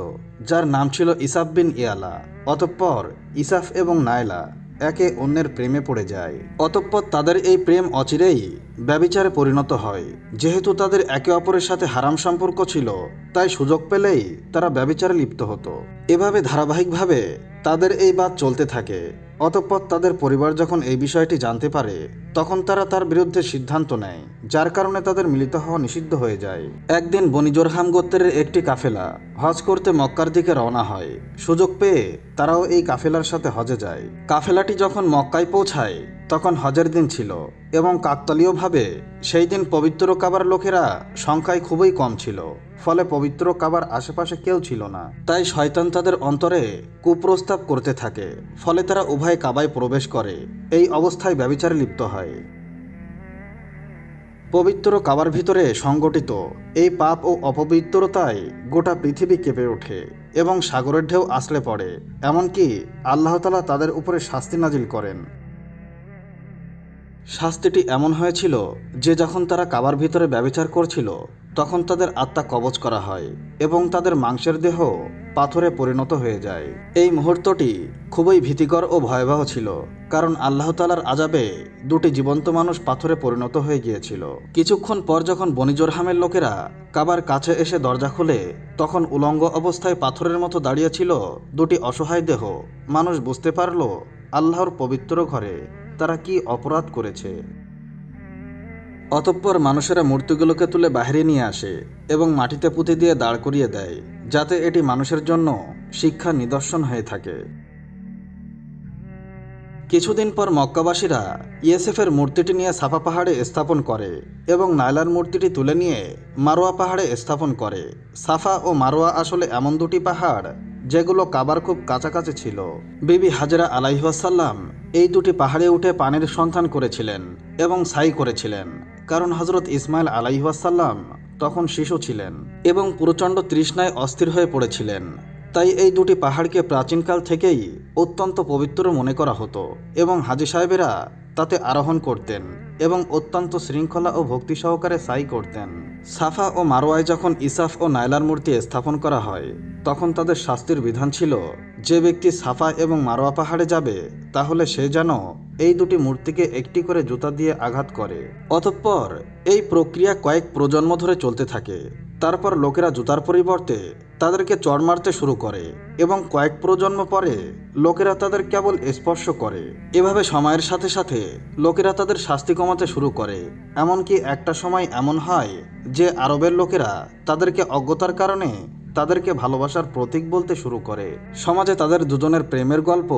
যার নাম ছিল ইসাফ বিন ইয়ালা। অতঃপর ইসাফ এবং নাইলা একে অন্যের প্রেমে পড়ে যায়। অতঃপর তাদের এই প্রেম অচিরেই ব্যভিচারে পরিণত হয়। যেহেতু তাদের একে অপরের সাথে হারাম সম্পর্ক ছিল, তাই সুযোগ পেলেই তারা ব্যভিচারে লিপ্ত হতো। এভাবে ধারাবাহিকভাবে তাদের এই বাদ চলতে থাকে। অতঃপর তাদের পরিবার যখন এই বিষয়টি জানতে পারে, তখন তারা তার বিরুদ্ধে সিদ্ধান্ত নেয়, যার কারণে তাদের মিলিত হওয়া নিষিদ্ধ হয়ে যায়। একদিন বনি জুরহাম গোত্রের একটি কাফেলা হজ করতে মক্কার দিকে রওনা হয়। সুযোগ পেয়ে তারাও এই কাফেলার সাথে হজে যায়। কাফেলাটি যখন মক্কায় পৌঁছায়, তখন হজের দিন ছিল এবং কাকতালীয়ভাবে সেই দিন পবিত্র কাবার লোকেরা সংখ্যায় খুবই কম ছিল। ফলে পবিত্র কাবার আশেপাশে কেউ ছিল না। তাই শয়তান তাদের অন্তরে কুপ্রস্তাব করতে থাকে। ফলে তারা উভয় কাবায় প্রবেশ করে। এই অবস্থায় ব্যভিচারে লিপ্ত হয়। পবিত্র কাবার ভিতরে সংগঠিত এই পাপ ও অপবিত্রতায় গোটা পৃথিবী কেঁপে ওঠে এবং সাগরের ঢেউ আছড়ে পড়ে। এমনকি আল্লাহ তাআলা তাদের উপরে শাস্তি নাজিল করেন। শাস্তিটি এমন হয়েছিল যে যখন তারা কাবার ভিতরে ব্যভিচার করছিল, তখন তাদের আত্মা কবজ করা হয় এবং তাদের মাংসের দেহ পাথরে পরিণত হয়ে যায়। এই মুহূর্তটি খুবই ভীতিকর ও ভয়াবহ ছিল, কারণ আল্লাহ তাআলার আযাবে দুটি জীবন্ত মানুষ পাথরে পরিণত হয়ে গিয়েছিল। কিছুক্ষণ পর যখন বনি জুরহামের লোকেরা কাবার কাছে এসে দরজা খুলে, তখন উলঙ্গ অবস্থায় পাথরের মতো দাঁড়িয়েছিল দুটি অসহায় দেহ। মানুষ বুঝতে পারল আল্লাহর পবিত্র ঘরে তারা কি অপরাধ করেছে। অতঃপর মানুষেরা মূর্তিগুলোকে তুলে বাইরে নিয়ে আসে এবং মাটিতে পুঁতে দিয়ে দাঁড় করিয়ে দেয়, যাতে এটি মানুষের জন্য শিক্ষা নিদর্শন হয়ে থাকে। কিছুদিন পর মক্কাবাসীরা ইয়েসেফের মূর্তিটি নিয়ে সাফা পাহাড়ে স্থাপন করে এবং নাইলার মূর্তিটি তুলে নিয়ে মারোয়া পাহাড়ে স্থাপন করে। সাফা ও মারোয়া আসলে এমন দুটি পাহাড় যেগুলো কাবার খুব কাছাকাছি ছিল। বিবি হাজরা আলাইহিসসালাম এই দুটি পাহাড়ে উঠে পানির সন্ধান করেছিলেন এবং সাই করেছিলেন, কারণ হজরত ইসমাইল আলাইহিসসালাম তখন শিশু ছিলেন এবং প্রচণ্ড তৃষ্ণায় অস্থির হয়ে পড়েছিলেন। তাই এই দুটি পাহাড়কে প্রাচীনকাল থেকেই অত্যন্ত পবিত্র মনে করা হতো এবং হাজী সাহেবেরা তাতে আরোহণ করতেন এবং অত্যন্ত শৃঙ্খলা ও ভক্তি সহকারে সাই করতেন। সাফা ও মারোয়ায় যখন ইসাফ ও নাইলার মূর্তি স্থাপন করা হয়, তখন তাদের শাস্তির বিধান ছিল, যে ব্যক্তি সাফা এবং মারোয়া পাহাড়ে যাবে তাহলে সে যেন এই দুটি মূর্তিকে একটি করে জুতা দিয়ে আঘাত করে। অতঃপর এই প্রক্রিয়া কয়েক প্রজন্ম ধরে চলতে থাকে। তারপর লোকেরা জুতার পরিবর্তে তাদেরকে চড় মারতে শুরু করে এবং কয়েক প্রজন্ম পরে লোকেরা তাদের কেবল স্পর্শ করে। এভাবে সময়ের সাথে সাথে লোকেরা তাদের শাস্তি কমাতে শুরু করে। এমনকি একটা সময় এমন হয় যে আরবের লোকেরা তাদেরকে অজ্ঞতার কারণে তাদেরকে ভালোবাসার প্রতীক বলতে শুরু করে। সমাজে তাদের দুজনের প্রেমের গল্প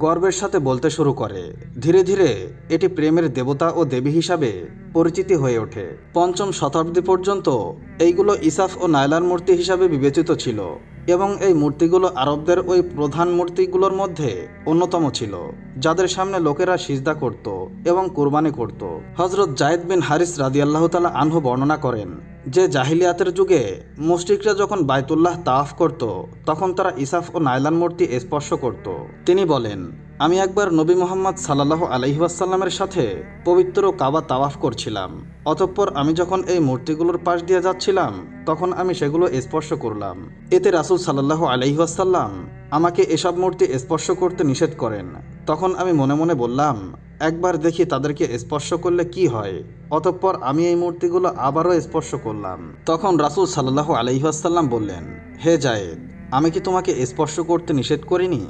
গর্বের সাথে বলতে শুরু করে। ধীরে ধীরে এটি প্রেমের দেবতা ও দেবী হিসাবে পরিচিতি হয়ে ওঠে। ৫ম শতাব্দী পর্যন্ত এইগুলো ইসাফ ও নাইলার মূর্তি হিসাবে বিবেচিত ছিল এবং এই মূর্তিগুলো আরবদের ওই প্রধান মূর্তিগুলোর মধ্যে অন্যতম ছিল, যাদের সামনে লোকেরা সিজদা করত এবং কুরবানি করত। হজরত জায়েদ বিন হারিস রাদিয়াল্লাহু তাআলা আনহু বর্ণনা করেন যে জাহিলিয়াতের যুগে মুশরিকরা যখন বাইতুল্লাহ তাওয়াফ করত, তখন তারা ইসাফ ও নাইলার মূর্তি স্পর্শ করত। তিনি বলেন, আমি একবার নবী মুহাম্মদ সাল্লাল্লাহু আলাইহি ওয়াসাল্লামের সাথে পবিত্র কাবা তাওয়াফ করছিলাম। অতঃপর আমি যখন এই মূর্তিগুলোর পাশ দিয়ে যাচ্ছিলাম, তখন আমি সেগুলো স্পর্শ করলাম। এতে রাসূল সাল্লাল্লাহু আলাইহি ওয়াসাল্লাম আমাকে এসব মূর্তি স্পর্শ করতে নিষেধ করেন। তখন আমি মনে মনে বললাম, একবার দেখি তাদেরকে স্পর্শ করলে কি হয়। অতঃপর আমি এই মূর্তিগুলো আবারও স্পর্শ করলাম। তখন রাসূল সাল্লাল্লাহু আলাইহি ওয়াসাল্লাম বললেন, হে জায়েদ, আমি কি তোমাকে স্পর্শ করতে নিষেধ করিনি?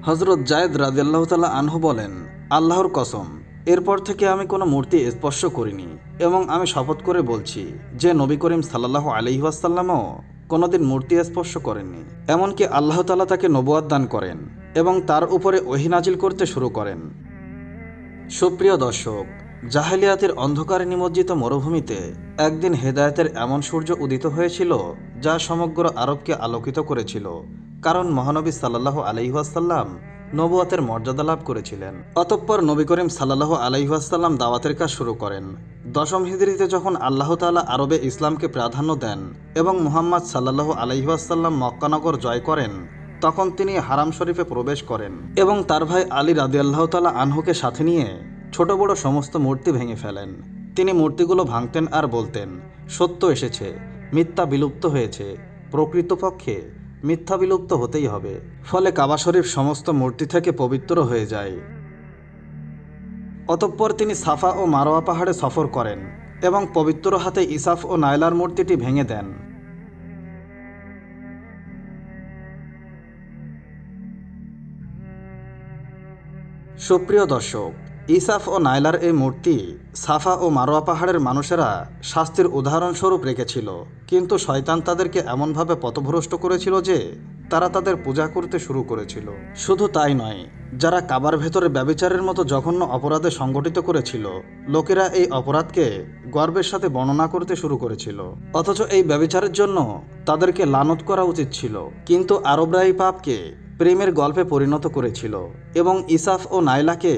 হজরত জায়েদ রাদিয়াল্লাহু তাআলা আনহু বলেন, আল্লাহর কসম, এরপর থেকে আমি কোনো মূর্তি স্পর্শ করিনি এবং আমি শপথ করে বলছি যে নবী করিম সাল্লাল্লাহু আলাইহি ওয়াসাল্লামও কোনোদিন মূর্তি স্পর্শ করেননি। এমনকি আল্লাহ তাআলা তাকে নবুয়ত দান করেন এবং তার উপরে ওহী নাজিল করতে শুরু করেন। সুপ্রিয় দর্শক, জাহেলিয়াতের অন্ধকারে নিমজ্জিত মরুভূমিতে একদিন হেদায়েতের এমন সূর্য উদিত হয়েছিল যা সমগ্র আরবকে আলোকিত করেছিল, কারণ মহানবী সাল্লাল্লাহু আলাইহি ওয়াসাল্লাম নবুয়তের মর্যাদা লাভ করেছিলেন। অতঃপর নবী করিম সাল্লাল্লাহু আলাইহি ওয়াসাল্লাম দাওয়াতের কাজ শুরু করেন। ১০ম হিজরিতে যখন আল্লাহ তাআলা আরবে ইসলামকে প্রাধান্য দেন এবং মুহাম্মদ সাল্লাল্লাহু আলাইহি ওয়াসাল্লাম মক্কানগর জয় করেন, তখন তিনি হারাম শরীফে প্রবেশ করেন এবং তার ভাই আলী রাদিয়াল্লাহু তাআলা আনহুকে সাথে নিয়ে ছোট বড় সমস্ত মূর্তি ভেঙে ফেলেন। তিনি মূর্তিগুলো ভাঙতেন আর বলতেন, সত্য এসেছে, মিথ্যা বিলুপ্ত হয়েছে, প্রকৃতপক্ষে মিথ্যা বিলুপ্ত হতেই হবে। ফলে কাবা শরীফ সমস্ত মূর্তি থেকে পবিত্র হয়ে যায়। অতঃপর তিনি সাফা ও মারোয়া পাহাড়ে সফর করেন এবং পবিত্র হাতে ইসাফ ও নাইলার মূর্তিটি ভেঙে দেন। সুপ্রিয় দর্শক, ইসাফ ও নাইলার এই মূর্তি সাফা ও মারোয়া পাহাড়ের মানুষেরা শাস্তির উদাহরণস্বরূপ রেখেছিল, কিন্তু শয়তান তাদেরকে এমনভাবে পথভ্রষ্ট করেছিল যে তারা তাদের পূজা করতে শুরু করেছিল। শুধু তাই নয়, যারা কাবার ভেতরে ব্যভিচারের মতো জঘন্য অপরাধে সংগঠিত করেছিল, লোকেরা এই অপরাধকে গর্বের সাথে বর্ণনা করতে শুরু করেছিল, অথচ এই ব্যভিচারের জন্য তাদেরকে লানত করা উচিত ছিল। কিন্তু আরবরা এই পাপকে প্রেমের গল্পে পরিণত করেছিল এবং ইসাফ ও নাইলাকে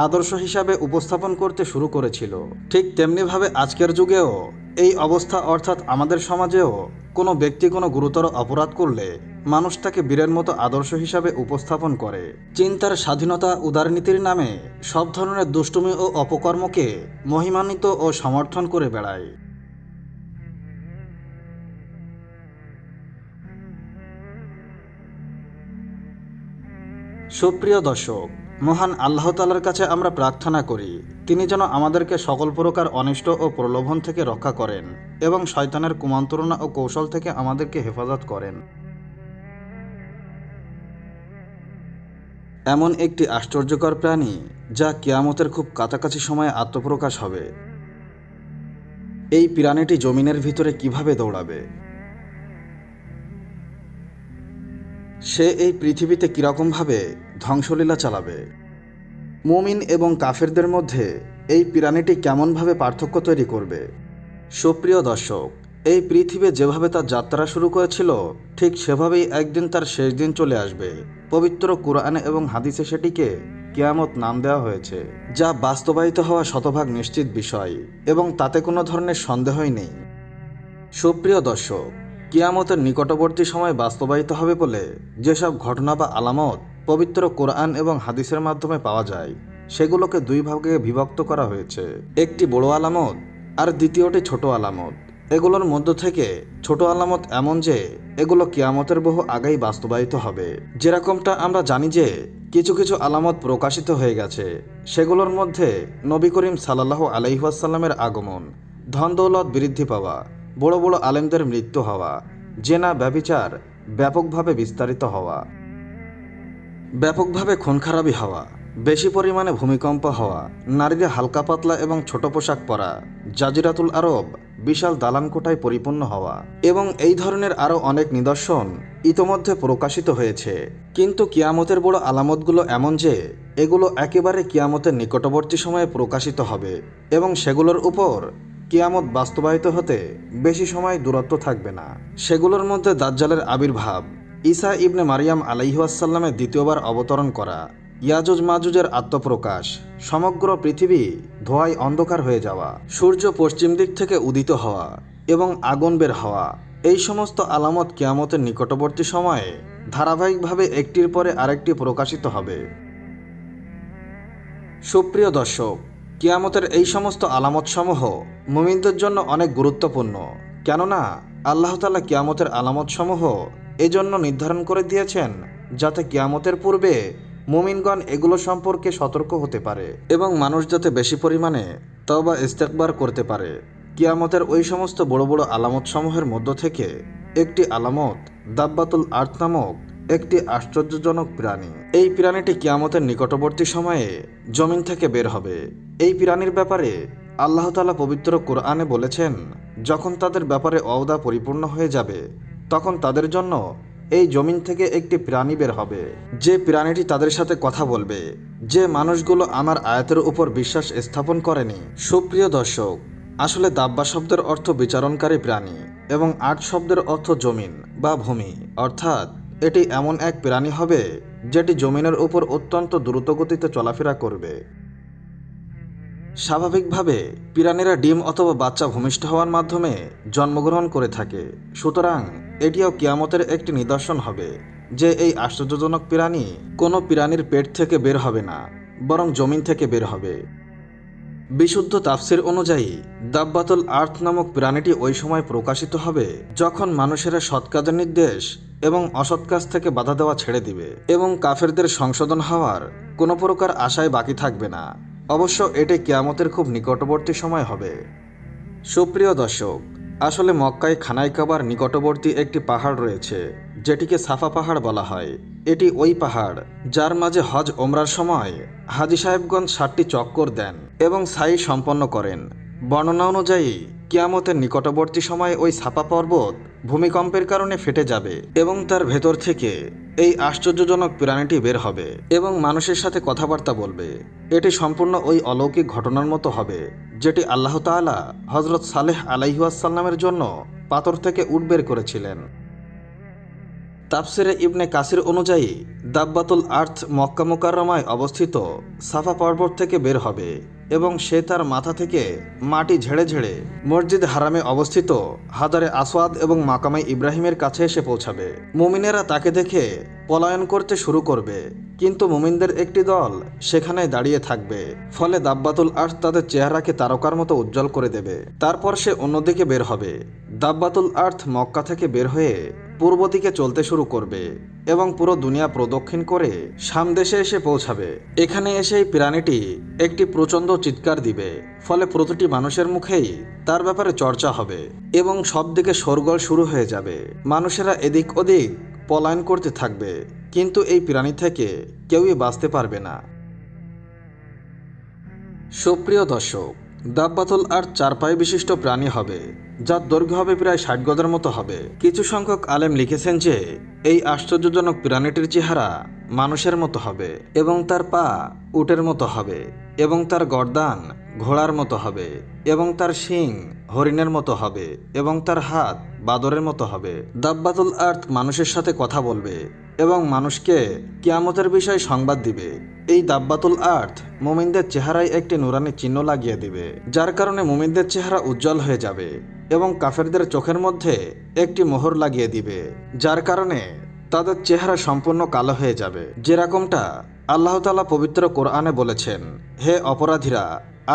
আদর্শ হিসাবে উপস্থাপন করতে শুরু করেছিল। ঠিক তেমনিভাবে আজকের যুগেও এই অবস্থা, অর্থাৎ আমাদের সমাজেও কোনো ব্যক্তি কোনো গুরুতর অপরাধ করলে মানুষ তাকে বীরের মতো আদর্শ হিসাবে উপস্থাপন করে। চিন্তার স্বাধীনতা, উদারনীতির নামে সব ধরনের দুষ্টুমি ও অপকর্মকে মহিমান্বিত ও সমর্থন করে বেড়ায়। সুপ্রিয় দর্শক, মহান আল্লাহ তাআলার কাছে আমরা প্রার্থনা করি তিনি যেন আমাদেরকে সকল প্রকার অনিষ্ট ও প্রলোভন থেকে রক্ষা করেন এবং শয়তানের কুমন্ত্রণা ও কৌশল থেকে আমাদেরকে হেফাজত করেন। এমন একটি আশ্চর্যকর প্রাণী যা কিয়ামতের খুব কাছাকাছি সময়ে আত্মপ্রকাশ হবে। এই প্রাণীটি জমিনের ভিতরে কিভাবে দৌড়াবে? সে এই পৃথিবীতে কীরকমভাবে ধ্বংসলীলা চালাবে? মুমিন এবং কাফেরদের মধ্যে এই প্রাণীটি কেমনভাবে পার্থক্য তৈরি করবে? সুপ্রিয় দর্শক, এই পৃথিবী যেভাবে তার যাত্রা শুরু করেছিল ঠিক সেভাবেই একদিন তার শেষ দিন চলে আসবে। পবিত্র কুরআনে এবং হাদিসে সেটিকে কিয়ামত নাম দেওয়া হয়েছে, যা বাস্তবায়িত হওয়া শতভাগ নিশ্চিত বিষয় এবং তাতে কোনো ধরনের সন্দেহই নেই। সুপ্রিয় দর্শক, কিয়ামতের নিকটবর্তী সময় বাস্তবায়িত হবে বলে যেসব ঘটনা বা আলামত পবিত্র কোরআন এবং হাদিসের মাধ্যমে পাওয়া যায় সেগুলোকে দুই ভাগে বিভক্ত করা হয়েছে। একটি বড় আলামত আর দ্বিতীয়টি ছোট আলামত। এগুলোর মধ্য থেকে ছোট আলামত এমন যে এগুলো কিয়ামতের বহু আগেই বাস্তবায়িত হবে। যেরকমটা আমরা জানি যে কিছু কিছু আলামত প্রকাশিত হয়ে গেছে, সেগুলোর মধ্যে নবী করিম সাল্লাল্লাহু আলাইহি ওয়াসাল্লামের আগমন, ধন দৌলত বৃদ্ধি পাওয়া, বড় বড় আলেমদের মৃত্যু হওয়া, জেনা ব্যভিচার ব্যাপকভাবে বিস্তারিত হওয়া, ব্যাপকভাবে খুনখারাবি হওয়া, বেশি পরিমাণে ভূমিকম্প হওয়া, নারীরা হালকা পাতলা এবং ছোট পোশাক পরা, জাজিরাতুল আরব বিশাল দালানকোঠায় পরিপূর্ণ হওয়া এবং এই ধরনের আরও অনেক নিদর্শন ইতোমধ্যে প্রকাশিত হয়েছে। কিন্তু কিয়ামতের বড় আলামতগুলো এমন যে এগুলো একেবারে কিয়ামতের নিকটবর্তী সময়ে প্রকাশিত হবে এবং সেগুলোর উপর কিয়ামত বাস্তবায়িত হতে বেশি সময় দূরত্ব থাকবে না। সেগুলোর মধ্যে দাজ্জালের আবির্ভাব, ঈসা ইবনে মারিয়াম আলাইহিসসালামের দ্বিতীয়বার অবতরণ করা, ইয়াজুজ মাজুজের আত্মপ্রকাশ, সমগ্র পৃথিবী ধোঁয়ায় অন্ধকার হয়ে যাওয়া, সূর্য পশ্চিম দিক থেকে উদিত হওয়া এবং আগুন বের হওয়া, এই সমস্ত আলামত কিয়ামতের নিকটবর্তী সময়ে ধারাবাহিকভাবে একটির পরে আরেকটি প্রকাশিত হবে। সুপ্রিয় দর্শক, কিয়ামতের এই সমস্ত আলামতসমূহ মুমিনদের জন্য অনেক গুরুত্বপূর্ণ, কেননা আল্লাহ তাআলা কিয়ামতের আলামতসমূহ এজন্য নির্ধারণ করে দিয়েছেন যাতে কিয়ামতের পূর্বে মুমিনগণ এগুলো সম্পর্কে সতর্ক হতে পারে এবং মানুষ যাতে বেশি পরিমাণে তওবা ইস্তেগফার করতে পারে। কিয়ামতের ওই সমস্ত বড় বড় আলামতসমূহের মধ্য থেকে একটি আলামত দাব্বাতুল আরদ নামক একটি আশ্চর্যজনক প্রাণী। এই প্রাণীটি কিয়ামতের নিকটবর্তী সময়ে জমিন থেকে বের হবে। এই প্রাণীর ব্যাপারে আল্লাহ তাআলা পবিত্র কোরআনে বলেছেন, যখন তাদের ব্যাপারে ওয়াদা পরিপূর্ণ হয়ে যাবে তখন তাদের জন্য এই জমিন থেকে একটি প্রাণী বের হবে, যে প্রাণীটি তাদের সাথে কথা বলবে, যে মানুষগুলো আমার আয়াতের উপর বিশ্বাস স্থাপন করেনি। সুপ্রিয় দর্শক, আসলে দাব্বা শব্দের অর্থ বিচারণকারী প্রাণী এবং আরদ শব্দের অর্থ জমিন বা ভূমি, অর্থাৎ এটি এমন এক প্রাণী হবে যেটি জমিনের উপর অত্যন্ত দ্রুতগতিতে চলাফেরা করবে। স্বাভাবিকভাবে প্রাণীরা ডিম অথবা বাচ্চা ভূমিষ্ঠ হওয়ার মাধ্যমে জন্মগ্রহণ করে থাকে, সুতরাং এটিও কিয়ামতের একটি নিদর্শন হবে যে এই আশ্চর্যজনক প্রাণী কোনো প্রাণীর পেট থেকে বের হবে না, বরং জমিন থেকে বের হবে। বিশুদ্ধ তাফসির অনুযায়ী দাব্বাতুল আরদ নামক প্রাণীটি ওই সময় প্রকাশিত হবে যখন মানুষেরা সৎ কাজের নির্দেশ এবং অসৎ কাজ থেকে বাধা দেওয়া ছেড়ে দিবে এবং কাফেরদের সংশোধন হওয়ার কোনো প্রকার আশায় বাকি থাকবে না। অবশ্য এটি কিয়ামতের খুব নিকটবর্তী সময় হবে। সুপ্রিয় দর্শক, আসলে মক্কায় খানায় কাবার নিকটবর্তী একটি পাহাড় রয়েছে যেটিকে সাফা পাহাড় বলা হয়। এটি ওই পাহাড় যার মাঝে হজ ওমরার সময় হাজী সাহেবগঞ্জ 7টি চক্কর দেন এবং সাই সম্পন্ন করেন। বর্ণনা অনুযায়ী কিয়ামতের নিকটবর্তী সময়ে ওই সাফা পর্বত ভূমিকম্পের কারণে ফেটে যাবে এবং তার ভেতর থেকে এই আশ্চর্যজনক প্রাণীটি বের হবে এবং মানুষের সাথে কথাবার্তা বলবে। এটি সম্পূর্ণ ওই অলৌকিক ঘটনার মতো হবে যেটি আল্লাহ তাআলা হযরত সালেহ আলাইহিসসালামের জন্য পাথর থেকে উট বের করেছিলেন। তাফসিরে ইবনে কাসির অনুযায়ী দাব্বাতুল আরদ মক্কা মুকাররমায় অবস্থিত সাফা পর্বত থেকে বের হবে এবং সে তার মাথা থেকে মাটি ঝেড়ে ঝেড়ে মসজিদ হারামে অবস্থিত হাজারে আসওয়াদ এবং মাকামে ইব্রাহিমের কাছে এসে পৌঁছাবে। মুমিনেরা তাকে দেখে পলায়ন করতে শুরু করবে, কিন্তু মুমিনদের একটি দল সেখানে দাঁড়িয়ে থাকবে, ফলে দাব্বাতুল আরদ তাদের চেহারাকে তারকার মতো উজ্জ্বল করে দেবে। তারপর সে অন্যদিকে বের হবে। দাব্বাতুল আরদ মক্কা থেকে বের হয়ে পূর্ব দিকে চলতে শুরু করবে এবং পুরো দুনিয়া প্রদক্ষিণ করে শাম দেশে এসে পৌঁছাবে। এখানে এসে এই প্রাণীটি একটি প্রচণ্ড চিৎকার দিবে, ফলে প্রতিটি মানুষের মুখেই তার ব্যাপারে চর্চা হবে এবং সব দিকে শোরগোল শুরু হয়ে যাবে। মানুষেরা এদিক ওদিক পলায়ন করতে থাকবে। কিন্তু এই প্রাণী থেকে কেউই বাঁচতে পারবে না। সুপ্রিয় দর্শক, দাব্বাতুল আর্থ 4 পায়ে বিশিষ্ট প্রাণী হবে, যার দৈর্ঘ্য হবে প্রায় 60 গজের মতো হবে। কিছু সংখ্যক আলেম লিখেছেন যে এই আশ্চর্যজনক প্রাণীটির চেহারা মানুষের মতো হবে এবং তার পা উটের মতো হবে এবং তার গর্দান ঘোড়ার মতো হবে এবং তার শিং হরিণের মতো হবে এবং তার হাত বাদরের মতো হবে। দাব্বাতুল আর্থ মানুষের সাথে কথা বলবে এবং মানুষকে কিয়ামতের বিষয়ে সংবাদ দিবে। এই দাব্বাতুল আর্থ মুমিনদের চেহারায় একটি নুরানি চিহ্ন লাগিয়ে দিবে, যার কারণে মুমিনদের চেহারা উজ্জ্বল হয়ে যাবে এবং কাফেরদের চোখের মধ্যে একটি মোহর লাগিয়ে দিবে, যার কারণে তাদের চেহারা সম্পূর্ণ কালো হয়ে যাবে। যেরকমটা আল্লাহ তাআলা পবিত্র কোরআনে বলেছেন, হে অপরাধীরা,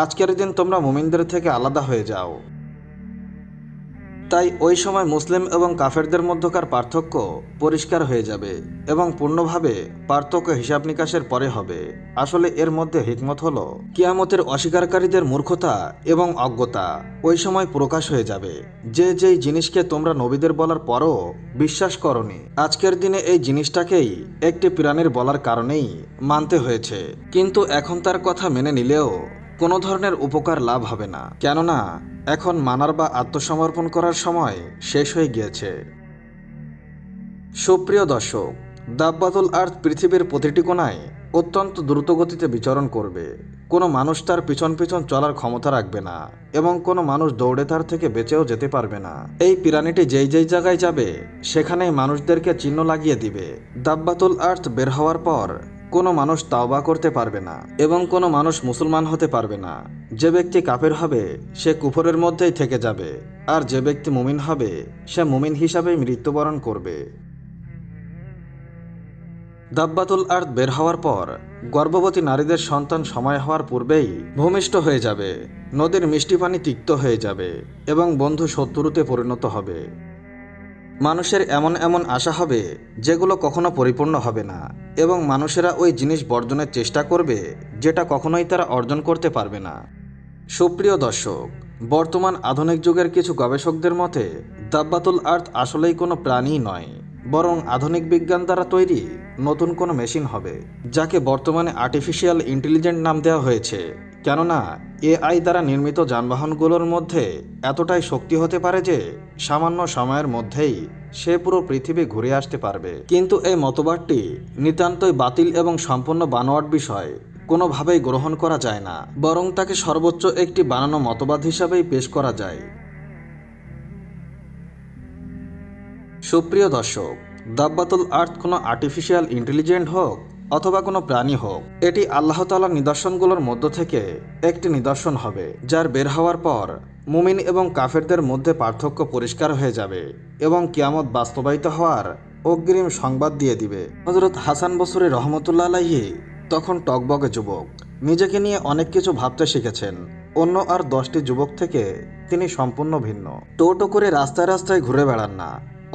আজকের দিন তোমরা মুমিনদের থেকে আলাদা হয়ে যাও। তাই ওই সময় মুসলিম এবং কাফেরদের মধ্যকার পার্থক্য পরিষ্কার হয়ে যাবে এবং পূর্ণভাবে পার্থক্য হিসাব নিকাশের পরে হবে। আসলে এর মধ্যে হিকমত হলো কিয়ামতের অস্বীকারীদের মূর্খতা এবং অজ্ঞতা ওই সময় প্রকাশ হয়ে যাবে। যেই জিনিসকে তোমরা নবীদের বলার পরও বিশ্বাস করনি, আজকের দিনে এই জিনিসটাকেই একটি প্রাণীর বলার কারণেই মানতে হয়েছে, কিন্তু এখন তার কথা মেনে নিলেও কোনো ধরনের উপকার লাভ হবে না, কেননা এখন মানার বা আত্মসমর্পণ করার সময় শেষ হয়ে গিয়েছে। সুপ্রিয় দর্শক, দাব্বাতুল আর্থ পৃথিবীর প্রতিটি কোণায় অত্যন্ত দ্রুতগতিতে বিচরণ করবে। কোনো মানুষ তার পিছন পিছন চলার ক্ষমতা রাখবে না এবং কোনো মানুষ দৌড়ে তার থেকে বেঁচেও যেতে পারবে না। এই প্রাণীটি যেই জায়গায় যাবে সেখানেই মানুষদেরকে চিহ্ন লাগিয়ে দিবে। দাব্বাতুল আর্থ বের হওয়ার পর কোনো মানুষ তাওবা করতে পারবে না এবং কোনো মানুষ মুসলমান হতে পারবে না। যে ব্যক্তি কাফের হবে সে কুফরের মধ্যেই থেকে যাবে, আর যে ব্যক্তি মুমিন হবে সে মুমিন হিসাবেই মৃত্যুবরণ করবে। দাব্বাতুল আর্থ বের হওয়ার পর গর্ভবতী নারীদের সন্তান সময় হওয়ার পূর্বেই ভূমিষ্ঠ হয়ে যাবে, নদীর মিষ্টি পানি তিক্ত হয়ে যাবে এবং বন্ধু শত্রুতে পরিণত হবে। মানুষের এমন এমন আশা হবে যেগুলো কখনো পরিপূর্ণ হবে না এবং মানুষেরা ওই জিনিস বর্জনের চেষ্টা করবে যেটা কখনোই তারা অর্জন করতে পারবে না। সুপ্রিয় দর্শক, বর্তমান আধুনিক যুগের কিছু গবেষকদের মতে দাব্বাতুল আর্থ আসলেই কোনো প্রাণী নয়, বরং আধুনিক বিজ্ঞান দ্বারা তৈরি নতুন কোনো মেশিন হবে, যাকে বর্তমানে আর্টিফিশিয়াল ইন্টেলিজেন্ট নাম দেওয়া হয়েছে। কেননা এআই দ্বারা নির্মিত যানবাহনগুলোর মধ্যে এতটাই শক্তি হতে পারে যে সামান্য সময়ের মধ্যেই সে পুরো পৃথিবী ঘুরে আসতে পারবে। কিন্তু এই মতবাদটি নিতান্তই বাতিল এবং সম্পূর্ণ বানোয়াট বিষয়, কোনোভাবেই গ্রহণ করা যায় না, বরং তাকে সর্বোচ্চ একটি বানানো মতবাদ হিসাবেই পেশ করা যায়। সুপ্রিয় দর্শক, দাব্বাতুল আর্থ কোনো আর্টিফিশিয়াল ইন্টেলিজেন্ট হোক অথবা কোনো প্রাণী হোক, এটি আল্লাহ তাআলার নিদর্শনগুলোর মধ্য থেকে একটি নিদর্শন হবে, যার বের হওয়ার পর মুমিন এবং কাফেরদের মধ্যে পার্থক্য পরিষ্কার হয়ে যাবে এবং কিয়ামত বাস্তবায়িত হওয়ার অগ্রিম সংবাদ দিয়ে দিবে। হযরত হাসান বসরি রহমতুল্লাহ আলাইহি তখন টকবগে যুবক, নিজেকে নিয়ে অনেক কিছু ভাবতে শিখেছেন। অন্য আর 10টি যুবক থেকে তিনি সম্পূর্ণ ভিন্ন। টোটো করে রাস্তায় রাস্তায় ঘুরে বেড়ান না,